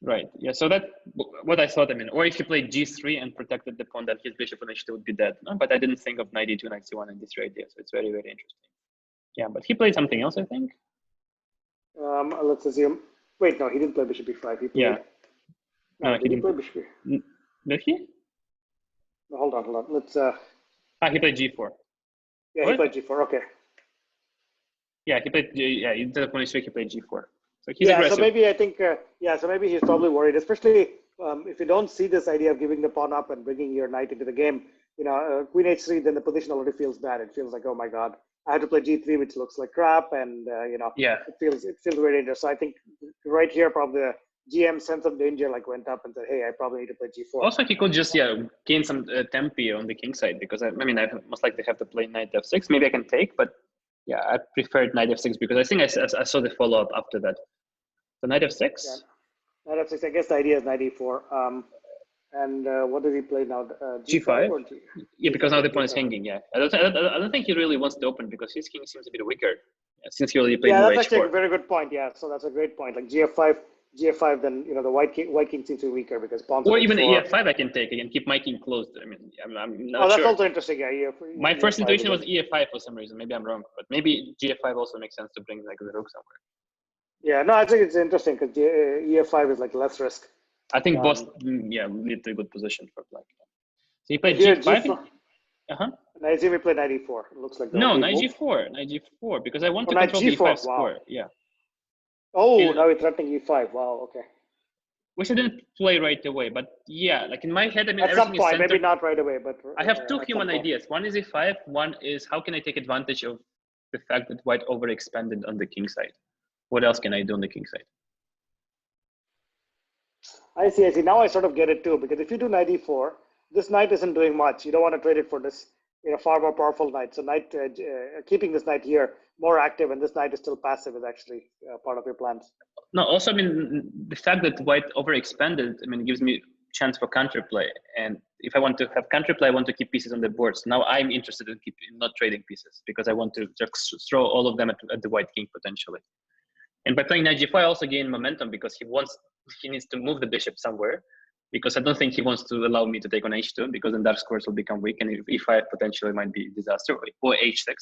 Right. Yeah. So that what I thought. Or if he played g3 and protected the pawn, that his bishop on h2 would be dead. No? But I didn't think of knight d2, knight c1, and d3 idea. So it's very, very interesting. Yeah, but he played something else, I think. Let's assume. Wait, no, he didn't play bishop e5. He played. No, he didn't play bishop. Did he? No, hold on. Let's. He played g4. Yeah, he played g4. Okay. Yeah, he played. Yeah, instead of pawn h3, he played g4. So he's aggressive. So maybe I think. So maybe he's probably worried, especially if you don't see this idea of giving the pawn up and bringing your knight into the game. Queen h3, then the position already feels bad. It feels like, oh my god, I have to play g3, which looks like crap, and it feels very dangerous. So I think right here, probably the GM sense of danger went up and said, hey, I probably need to play g4. Also, he could just gain some tempi on the king side, because I most likely have to play knight f6. Maybe I can take, but yeah, I preferred knight f6 because I think I saw the follow up after that. So knight f6. Yeah. Knight f6. I guess the idea is knight e4. And what did he play now? G5. Yeah, because now the pawn is hanging. Yeah, I don't think he really wants to open because his king seems a bit weaker. Since he already played. Yeah, that's actually a very good point. Yeah, so that's a great point. Like G5, then the white king seems to be weaker because pawns. Or even E5, I can take. I can keep my king closed. I'm not sure. That's sure. also interesting. Yeah, my first intuition was E5 for some reason. Maybe I'm wrong, but maybe G5 also makes sense to bring the rook somewhere. Yeah, no, I think it's interesting because E5 is less risk. I think both, lead to a good position for black. So he played G5. Now I see we play knight e4. It looks like knight g4, because I want to control the e5 square. Yeah. Oh, now we're threatening e5. Wow. Okay. Which I didn't play right away, but yeah, in my head, at some point, maybe not right away, but I have two human ideas. One is e5. One is how can I take advantage of the fact that white overexpanded on the king side? What else can I do on the king side? I see. Now I sort of get it too, because if you do knight e4, this knight isn't doing much. You don't want to trade it for this far more powerful knight. So keeping this knight here more active and this knight is still passive is actually part of your plans. No, also, the fact that white overexpanded, gives me chance for counterplay. And if I want to have counterplay, I want to keep pieces on the board. So now I'm interested in not trading pieces because I want to just throw all of them at the white king potentially. And by playing knight g4, I also gain momentum because he needs to move the bishop somewhere, because I don't think he wants to allow me to take on h2 because then dark squares will become weak and e5 potentially might be disaster, or h6.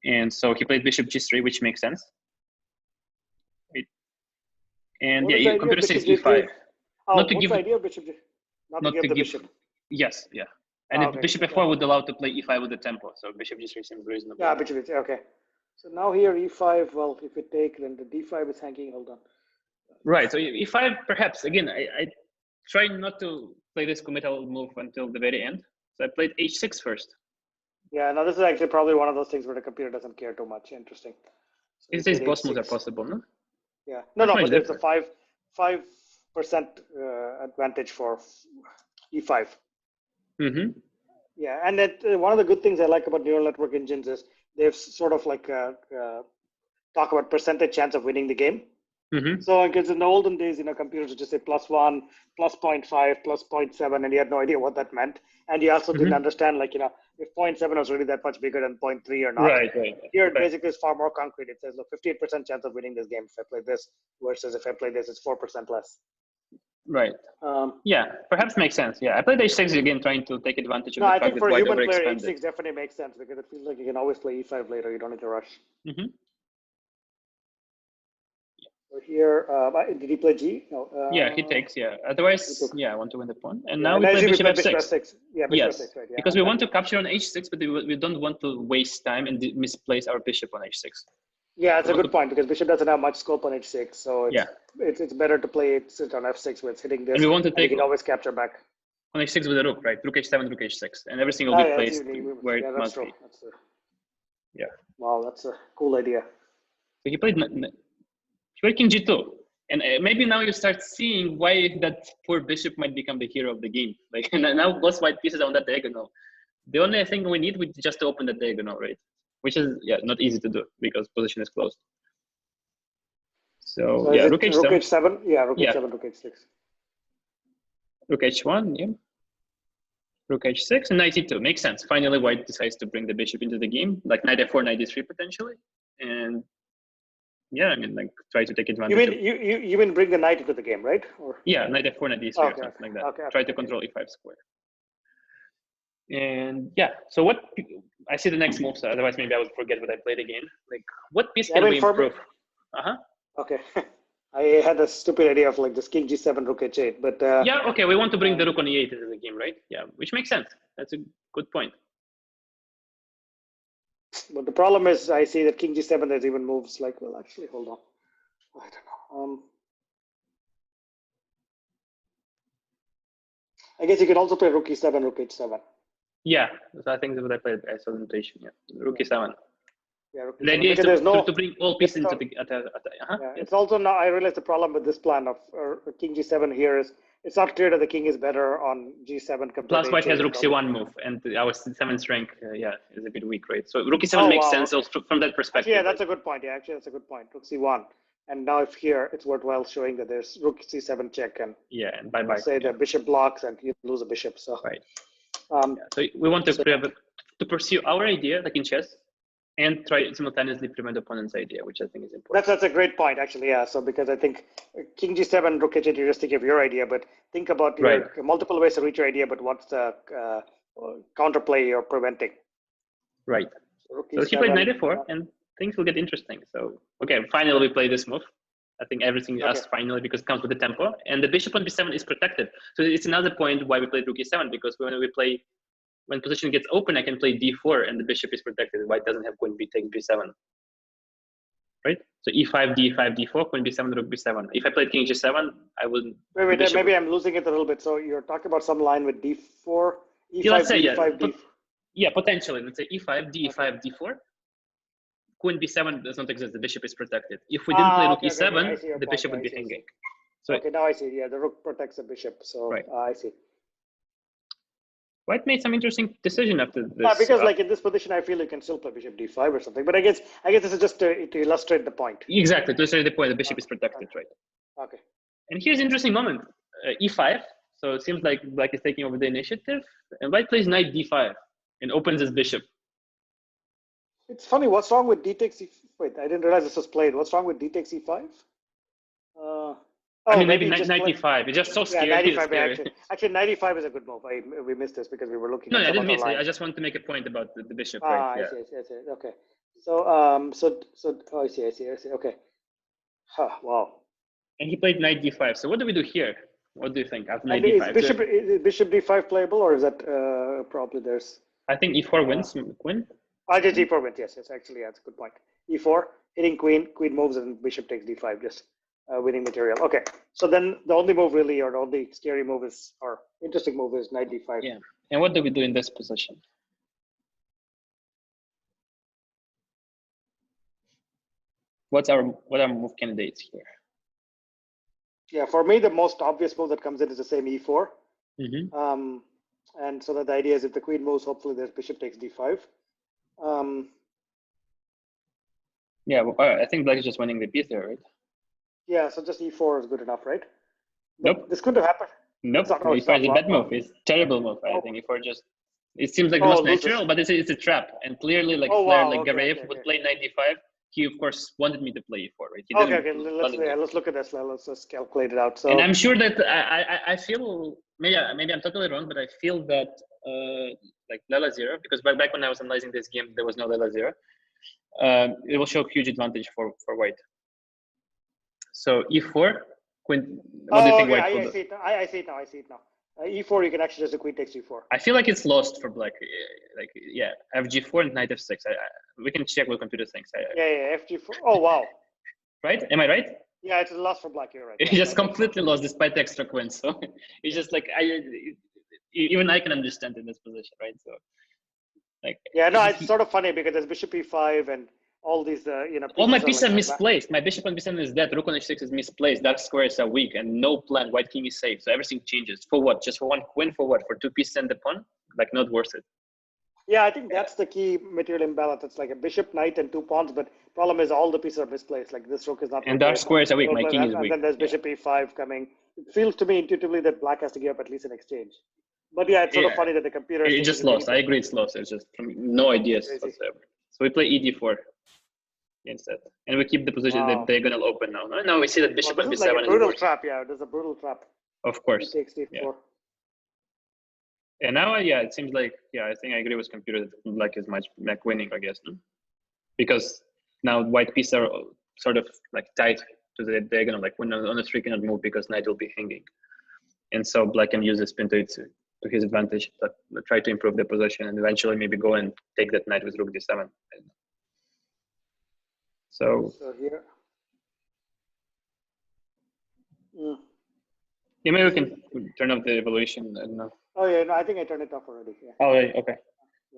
And so he played bishop g3, which makes sense. And computer says e5. Not to give the idea of bishop, not to give the bishop. Yes, yeah. And bishop f4 would allow to play e5 with the tempo. So bishop g3 seems reasonable. Yeah, bishop g3, okay. So now here e5. Well, if we take, then the d5 is hanging. Hold on. Right. So e5, perhaps again, I try not to play this committal move until the very end. So I played h6 first. Yeah. Now this is actually probably one of those things where the computer doesn't care too much. Interesting. So It says boss moves are possible, no? Yeah. No, but there's a 5% advantage for e5. Mm-hmm. Yeah, and one of the good things I like about neural network engines is they've sort of like talk about percentage chance of winning the game. Mm-hmm. So because in the olden days, computers would just say +1, +0.5, +0.7, and you had no idea what that meant. And you also didn't understand, like, if 0.7 was really that much bigger than 0.3 or not. Right. Here, basically, it's far more concrete. It says, look, 58% chance of winning this game if I play this, versus if I play this, it's 4% less. Right. Yeah, perhaps makes sense. Yeah, I played h6 again, trying to take advantage of the fact that white overexpanded. No, I think for a human player, h6 definitely makes sense because it feels like you can always play e5 later. You don't need to rush. Mm-hmm. So here, did he play g? No. Yeah, he takes. Yeah. Otherwise, I want to win the pawn. And now we play bishop f6. Yeah, bishop f6, right? Yeah. Because we want to capture on h6, but we don't want to waste time and misplace our bishop on h6. Yeah, it's a good point because bishop doesn't have much scope on h6, so it's better to play it sit on f6 where it's hitting this. And we want to take. You can always capture back. On h6 with a rook, right? Rook h7, rook h6, and everything will be placed where it must be. Yeah. Wow, that's a cool idea. So he played king g2, and maybe now you start seeing why that poor bishop might become the hero of the game. Like now, both white pieces on that diagonal. The only thing we need is just to open the diagonal, right? Which is not easy to do because position is closed. So yeah, rook h7. Rook h7. Yeah, rook h7, rook h6. Rook h1. Rook h6 and knight e2 makes sense. Finally, white decides to bring the bishop into the game, like knight f4, knight e3 potentially, and try to take advantage. You mean bring the knight into the game, right? Or knight f4, knight e3 or something like that. Try to control e5 square. And so what I see the next move, so otherwise maybe I would forget what I played again. Like what piece can we improve? Okay. I had a stupid idea of like this king g7, rook h8, but we want to bring the rook on e8 into the game, right? Yeah, which makes sense. That's a good point. But the problem is I see that king g7 there's even moves like, well, actually, hold on. I don't know. I guess you can also play rook e7, rook h7. Yeah, so I think that's what I played as presentation. Yeah, rook e7. Yeah, rook the idea is to bring all pieces into the. It's also now I realize the problem with this plan of king g7 here is it's not clear that the king is better on g7 compared Plus, to white has rook c1 move, and our 7th rank, is a bit weak, right? So rook e7 makes sense also from that perspective. Actually, that's a good point. Yeah, actually, that's a good point. Rook c1, and now if here it's worthwhile showing that there's rook c7 check and and bye. Say the bishop blocks and you lose a bishop. So right. So we want to pursue our idea, like in chess, and try simultaneously prevent opponent's idea, which I think is important. That's a great point, actually. Yeah. So because I think king g7, rook h8, you're just thinking of your idea, but think about your multiple ways to reach your idea. But what's the counterplay you're preventing? Right. So he played knight f4, and things will get interesting. So finally we play this move. I think everything else finally because it comes with the tempo, and the bishop on b7 is protected. So it's another point why we played rook e7 because when position gets open, I can play d4 and the bishop is protected. White doesn't have queen b take b7, right? So e5, d5, d4, queen b7, rook b7. If I played king g7, I wouldn't. Wait, maybe I'm losing it a little bit. So you're talking about some line with d4, e5, let's say, d5, d4. Potentially. Let's say e5, d5, d4. Queen b7 does not exist. The bishop is protected. If we didn't play rook e7, the bishop would be hanging. So now I see. Yeah, the rook protects the bishop. So I see. White made some interesting decision after this. Because like in this position, I feel you can still play bishop d5 or something. But I guess this is just to illustrate the point. Exactly, to illustrate the point. The bishop is protected, right? Okay. And here's an interesting moment. e5. So it seems like black is taking over the initiative. And white plays knight d5 and opens his bishop. It's funny. What's wrong with d takes e5? Wait, I didn't realize this was played. What's wrong with d takes e5? Maybe 95. It's just so scary. 95. Actually, 95 is a good move. We missed this because we were looking. No, I didn't miss it. I just want to make a point about the bishop. I see. Okay. So I see. Okay. Wow. And he played knight d5. So what do we do here? What do you think after knight d5? Is bishop d5 playable, or is that probably there's? I think e4 wins queen. I did e4 went, yes, actually, that's a good point. E4, hitting queen, queen moves, and bishop takes d5, just winning material. Okay, so then the only move really, or the only scary move is, or interesting move is knight d5. Yeah, and what do we do in this position? What are move candidates here? Yeah, for me, the most obvious move that comes in is the same e4. And so that the idea is if the queen moves, hopefully there's bishop takes d5. Yeah, well, I think black is just winning the piece there, right? Yeah, so just e4 is good enough, right? But nope. This couldn't have happened. Nope. E4 is a bad move. It's a terrible move. I think e4 just, it seems like the most natural, but it's a trap. And clearly, like a player like Gareyev would play knight d5. He of course wanted me to play e4, right? He let's look at this. Let's just calculate it out. So, and I'm sure that I feel maybe I'm totally wrong, but I feel that like Lela 0, because back when I was analyzing this game, there was no Lela 0. It will show huge advantage for white. So e4, queen. What do you think white will do? I see it now. E4, you can actually just do queen takes e4. I feel like it's lost for black. Like, yeah, fg4 and knight f6. We can check what computer thinks. Yeah, fg4. Oh, wow. Right? Am I right? Yeah, it's a loss for black. You're right. He just completely lost despite the extra queen. So it's just like, even I can understand in this position, right? So, like. Yeah, no, it's sort of funny because there's bishop e5 and all these, all my pieces are misplaced. My bishop on b7 is dead. Rook on h6 is misplaced. Dark squares are weak and no plan. White king is safe. So everything changes. For what? Just for one queen? For what? For 2 pieces and the pawn? Like, not worth it. Yeah, I think that's the key material imbalance. It's like a bishop, knight, and 2 pawns. But problem is all the pieces are misplaced. Like this rook is not. And dark squares are weak. My king is weak. And then there's bishop e5 coming. It feels to me intuitively that black has to give up at least an exchange. But yeah, it's sort of funny that the computer. It just lost. I agree, it's lost. It's just no ideas whatsoever. So we play ed4 instead, and we keep the position that diagonal open now. No, we see that bishop on b7 like a brutal trap. Yeah, there's a brutal trap. Of course. Takes d4. Yeah. And now, it seems like, I think I agree with computer that black is much like winning, I guess, no? Because now white pieces are sort of like tied to the diagonal, like when on the 3 cannot move because knight will be hanging, and so black can use the spin to his advantage, but try to improve the position and eventually maybe go and take that knight with rook d7. So here. Yeah, maybe we can turn off the evaluation. I don't know. Oh yeah, no, I think I turned it off already. Yeah. Oh, okay.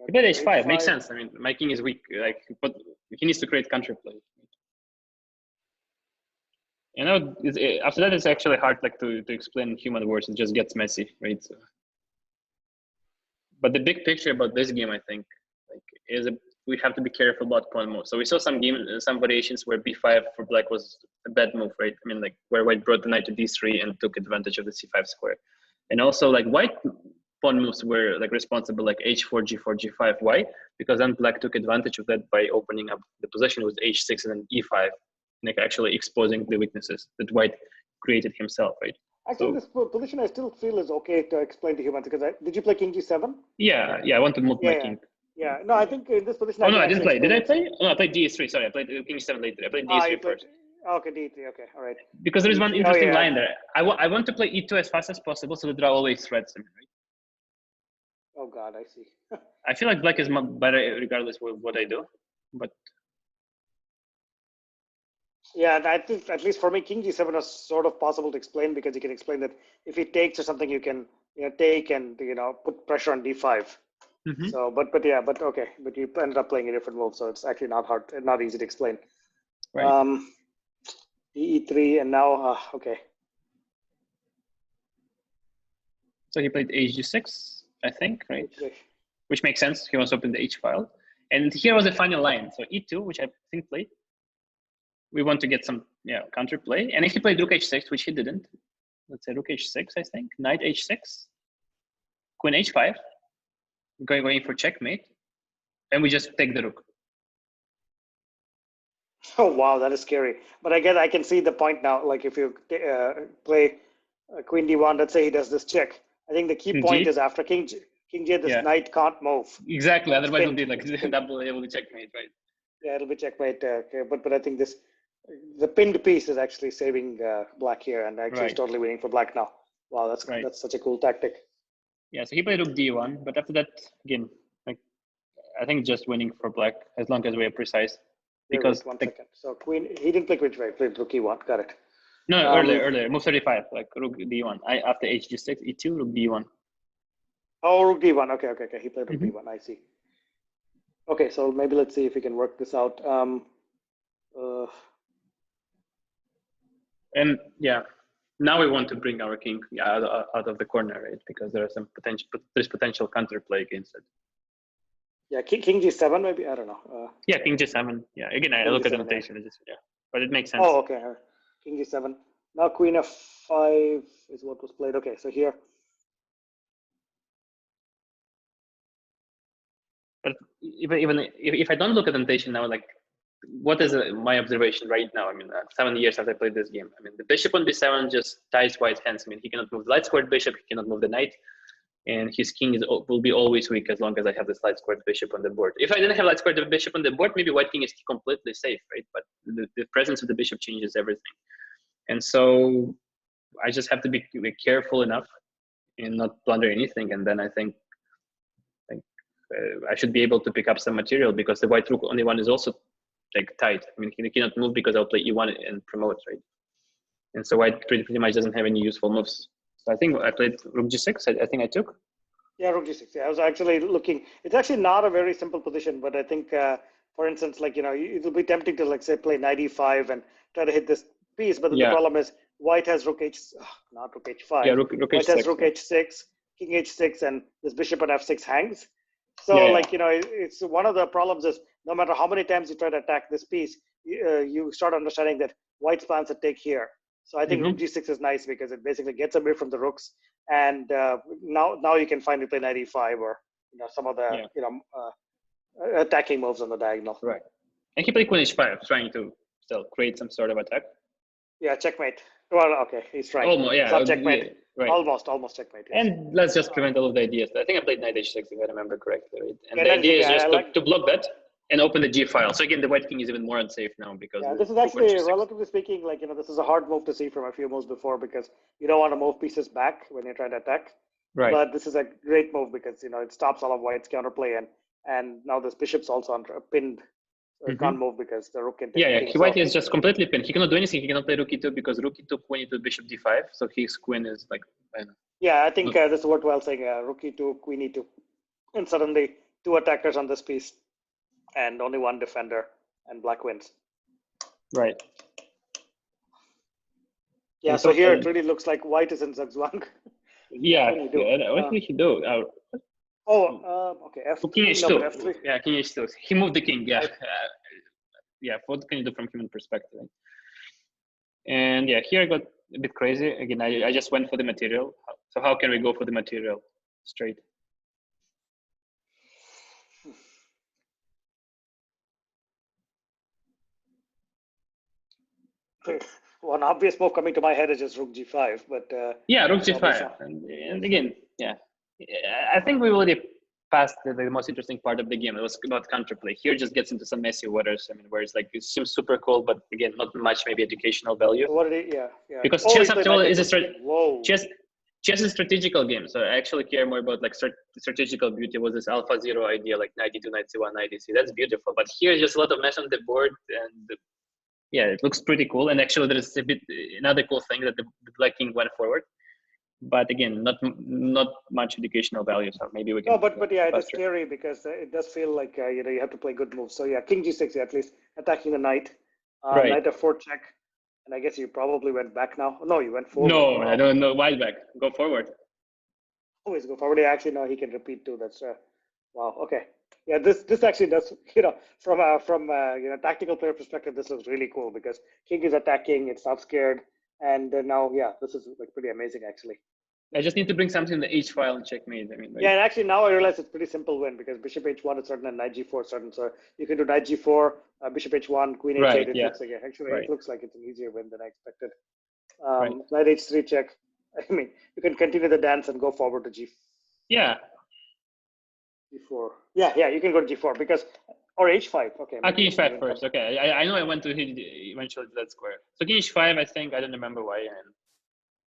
He played h5. Makes sense. I mean, my king is weak. Like, but he needs to create counterplay. You know, after that, it's actually hard, like, to explain human words. It just gets messy, right? So, but the big picture about this game, I think, like, is we have to be careful about pawn moves. So we saw some variations where b5 for black was a bad move, right? I mean, like, where white brought the knight to d3 and took advantage of the c5 square. And also, like, white pawn moves were, like, responsible, like h4, g4, g5. Why? Because then black took advantage of that by opening up the position with h6 and then e5, like actually exposing the weaknesses that white created himself, right? Actually, this position I still feel is okay to explain to humans because did you play king g7? Yeah, I want to move my king. Yeah, no, I think in this position. Oh, no, I didn't play. Did I play? Oh, no, I played d3. Sorry, I played king 7 later. I played d3 first. Okay, d3. Okay, all right. Because there is one interesting line there. I want to play e2 as fast as possible so the draw always threats him, right? Oh God, I see. I feel like black is better regardless of what I do, but. Yeah, I think at least for me, king g7 was sort of possible to explain because you can explain that if he takes or something, you can take and put pressure on d5. Mm-hmm. So, but okay, but you ended up playing a different move, so it's actually not hard, not easy to explain. Right. e3 and now okay. So he played hg6, I think, right? Which makes sense. He wants to open the h file, and here was the final line. So e2, which I think played. We want to get some counterplay, and if he played rook h6, which he didn't, let's say rook h6, I think, knight h6, queen h5, going for checkmate, and we just take the rook. Oh wow, that is scary. But I guess I can see the point now. Like if you play queen d1, let's say he does this check. I think the key point is after king J, this knight can't move. Exactly. Otherwise, it'll be like double able to checkmate, right? Yeah, it'll be checkmate. Okay. But I think the pinned piece is actually saving black here, and actually is totally winning for black now. Wow, that's such a cool tactic. Yeah, so he played rook d1, but after that, again, like I think just winning for black as long as we are precise. Wait, Because 1 second. So queen, he didn't play which way, played rook e1, got it. no, earlier, move 35, like rook d1. After hg6, e2, rook d1. Oh, rook d1, okay. He played rook d1, I see. Okay, so maybe let's see if we can work this out. And yeah, now we want to bring our king out of the corner, right? Because there's potential counterplay against it. Yeah, king g7 maybe, I don't know. Yeah, king g7. Yeah, again, I look at the notation, yeah, but it makes sense. Oh, okay, king g7. Now queen f5 is what was played. Okay, so here. But even if I don't look at the notation now, like, what is my observation right now? I mean, 7 years after I played this game, I mean, the bishop on b7 just ties white's hands. I mean, he cannot move the light squared bishop, he cannot move the knight, and his king will be always weak as long as I have this light squared bishop on the board. If I didn't have light squared bishop on the board, maybe white king is completely safe, right? But the presence of the bishop changes everything. And so I just have to be careful enough and not blunder anything. And then I think I should be able to pick up some material, because the white rook on e1 is also like tight. I mean, he cannot move because I'll play e1 and promote, right? And so white pretty much doesn't have any useful moves. So I think I played rook g6. I think I took. Yeah, rook g6. Yeah, I was actually looking. It's actually not a very simple position, but I think, for instance, like, it'll be tempting to, like, say, play knight e5 and try to hit this piece. But the problem is white has rook not rook h5. Yeah, rook white h6, has rook h6, king h6, and this bishop on f6 hangs. So, it's one of the problems is no matter how many times you try to attack this piece, you start understanding that white's plans to take here. So I think rook g6 is nice because it basically gets away from the rooks, and now you can finally play knight e5 or some of the attacking moves on the diagonal. Right. And he played queen h5, trying to still create some sort of attack. Yeah, checkmate. Well, okay, he's trying. Almost, yeah. It's not checkmate. Yeah, right. Almost checkmate. Yes. And let's just prevent all of the ideas. I think I played knight h6 if I remember correctly. Right? And the idea is just to block that and open the g file. So again, the white king is even more unsafe now because this is actually, relatively speaking, like, this is a hard move to see from a few moves before, because you don't want to move pieces back when you're trying to attack. Right. But this is a great move because it stops all of white's counterplay, and now this bishop's also pinned. Can't move because the rook can take white is just completely pinned. He cannot do anything. He cannot play rook e2 because rook e2, queen e2, bishop d5. So his queen is like. Yeah, I think this is worthwhile saying. Rook e2, queen e2, and suddenly 2 attackers on this piece, and only 1 defender, and black wins. Right. Yeah. So here it really looks like white is in zugzwang. Yeah. What did he do? Okay. King h2. F3. Yeah, king h2. He moved the king. Yeah. What can you do from human perspective? And yeah, here I got a bit crazy. Again, I just went for the material. So how can we go for the material straight? One obvious move coming to my head is just rook g5, but rook g5, and again, I think we already passed the most interesting part of the game. It was about counterplay. Here just gets into some messy waters. I mean, where it's like it seems super cool, but again, not much maybe educational value. What did he? Yeah. Because chess, after all, is chess is a strategical game. So I actually care more about like strategical beauty. Was this alpha zero idea like knight e2, knight c1, knight e3? That's beautiful. But here, just a lot of mess on the board, and it looks pretty cool. And actually, there's another cool thing that the black king went forward. But again, not much educational value. So maybe we can. No, but yeah, it is scary because it does feel like you have to play good moves. So yeah, king g6, at least attacking the knight. Knight f4 check, and I guess you probably went back now. No, you went forward. No, I don't know. Why back? Go forward. Always go forward. Yeah, actually, no, he can repeat too. That's wow. Okay. Yeah, this actually does. From tactical player perspective, this looks really cool because king is attacking. It's not scared. And now, this is like pretty amazing, actually. I just need to bring something in the h file and checkmate. I mean, and actually now I realize it's pretty simple win because bishop h1 is certain and knight g4 is certain. So you can do knight g4, bishop h1, queen h8. It looks like it's an easier win than I expected. Knight h3 check. I mean, you can continue the dance and go forward to g4. Yeah. g4. Yeah, you can go to g4 because. Or h5, okay. King h5 first, okay. I know I went to hit eventually that square. So king h5, I think, I don't remember why.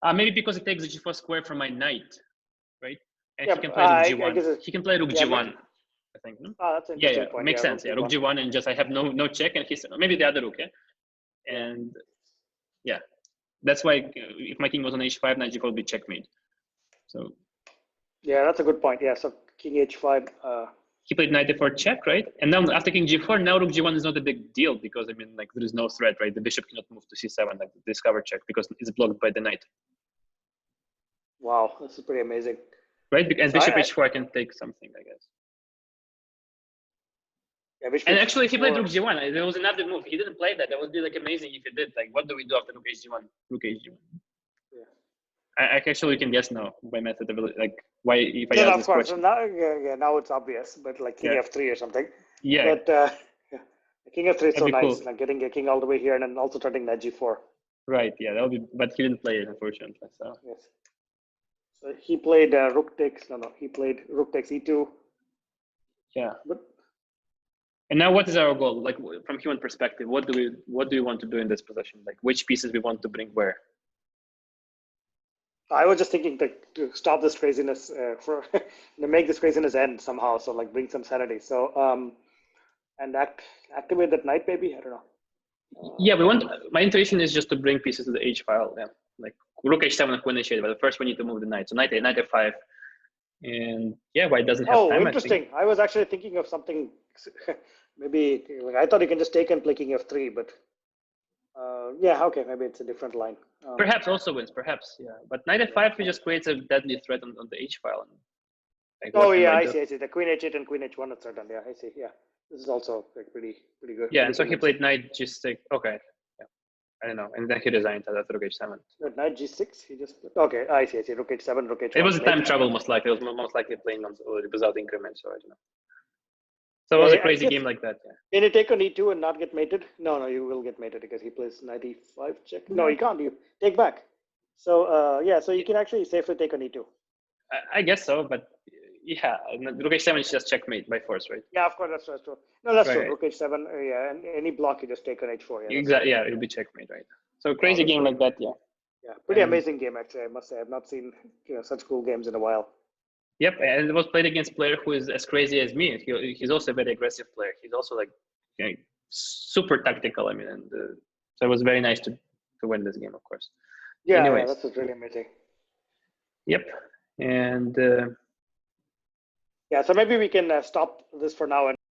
And maybe because it takes the g4 square from my knight, right? And he can play rook g1. He can play rook g1. I think. No? Oh, that's an Yeah, interesting point. makes Yeah, sense. Yeah, rook g1 and just I have no check, and he's maybe the other rook. Yeah, and yeah, that's why if my king was on h5, knight g4 would be checkmate. So yeah, that's a good point. Yeah, so king h5. He played knight f4 check, right? And now after king g4, now rook g1 is not a big deal because I mean, like there is no threat, right? The bishop cannot move to c7, like the discover check, because it's blocked by the knight. Wow, this is pretty amazing. Right? And So bishop h4 can take something, I guess. Yeah, bishop And actually, if he played h4, rook g1, there was another move. He didn't play that. That would be like amazing if he did. Like, what do we do after rook h1? Rook h1. Yeah. I actually can guess now by method of like why if I No, ask of this course. question. So now, now it's obvious, but like king f3 or something. Yeah. But king f3 is so That'd be nice, cool. like getting a king all the way here and then also threatening knight g4. Right. Yeah. That would be. But he didn't play it, unfortunately. So. Yes. So he played rook takes. No. He played rook takes e2. Yeah. But and now, what is our goal? Like from human perspective, what do we want to do in this position? Like which pieces we want to bring where? I was just thinking to stop this craziness to make this craziness end somehow. So like bring some sanity. So and activate that knight maybe. I don't know. Yeah, we want. My intuition is just to bring pieces to the h file. Yeah, like rook h7 and queen h8. But first we need to move the knight. So knight f5, and yeah, white doesn't have time. Interesting. I was actually thinking of something. Maybe like, I thought you can just take and play king f3, but yeah, okay, maybe it's a different line. Perhaps also wins. Perhaps, yeah. But knight f5 just creates a deadly threat on the h file. Like, oh yeah, I see. The queen h8 and queen h1 are threatened. Yeah, I see. Yeah, this is also like pretty good. Yeah, and so he played knight g6. Okay, yeah, I don't know, and then he resigned at rook h7. Knight g6. He just okay. I see. Rook h7, rook h1. It was a time travel, most likely. It was most likely playing on without increment. So I don't know. So it was a crazy game like that. Yeah. Can you take on e2 and not get mated? No, you will get mated because he plays knight e5 check. No, you can't. You take back. So yeah, so you can actually safely take on e2. I guess so, but yeah, rook h7 is just checkmate by force, right? Yeah, of course, that's true. No, that's true. Right. Rook h7, yeah, and any block you just take on h4. Yeah, exactly. Yeah, it'll be checkmate, right? So crazy game like that, yeah. Yeah, pretty amazing game actually. I must say, I've not seen such cool games in a while. Yep, and it was played against a player who is as crazy as me. He's also a very aggressive player. He's also like super tactical. I mean, and so it was very nice to win this game, of course. Yeah, anyways, that was really amazing. Yep, and yeah, so maybe we can stop this for now.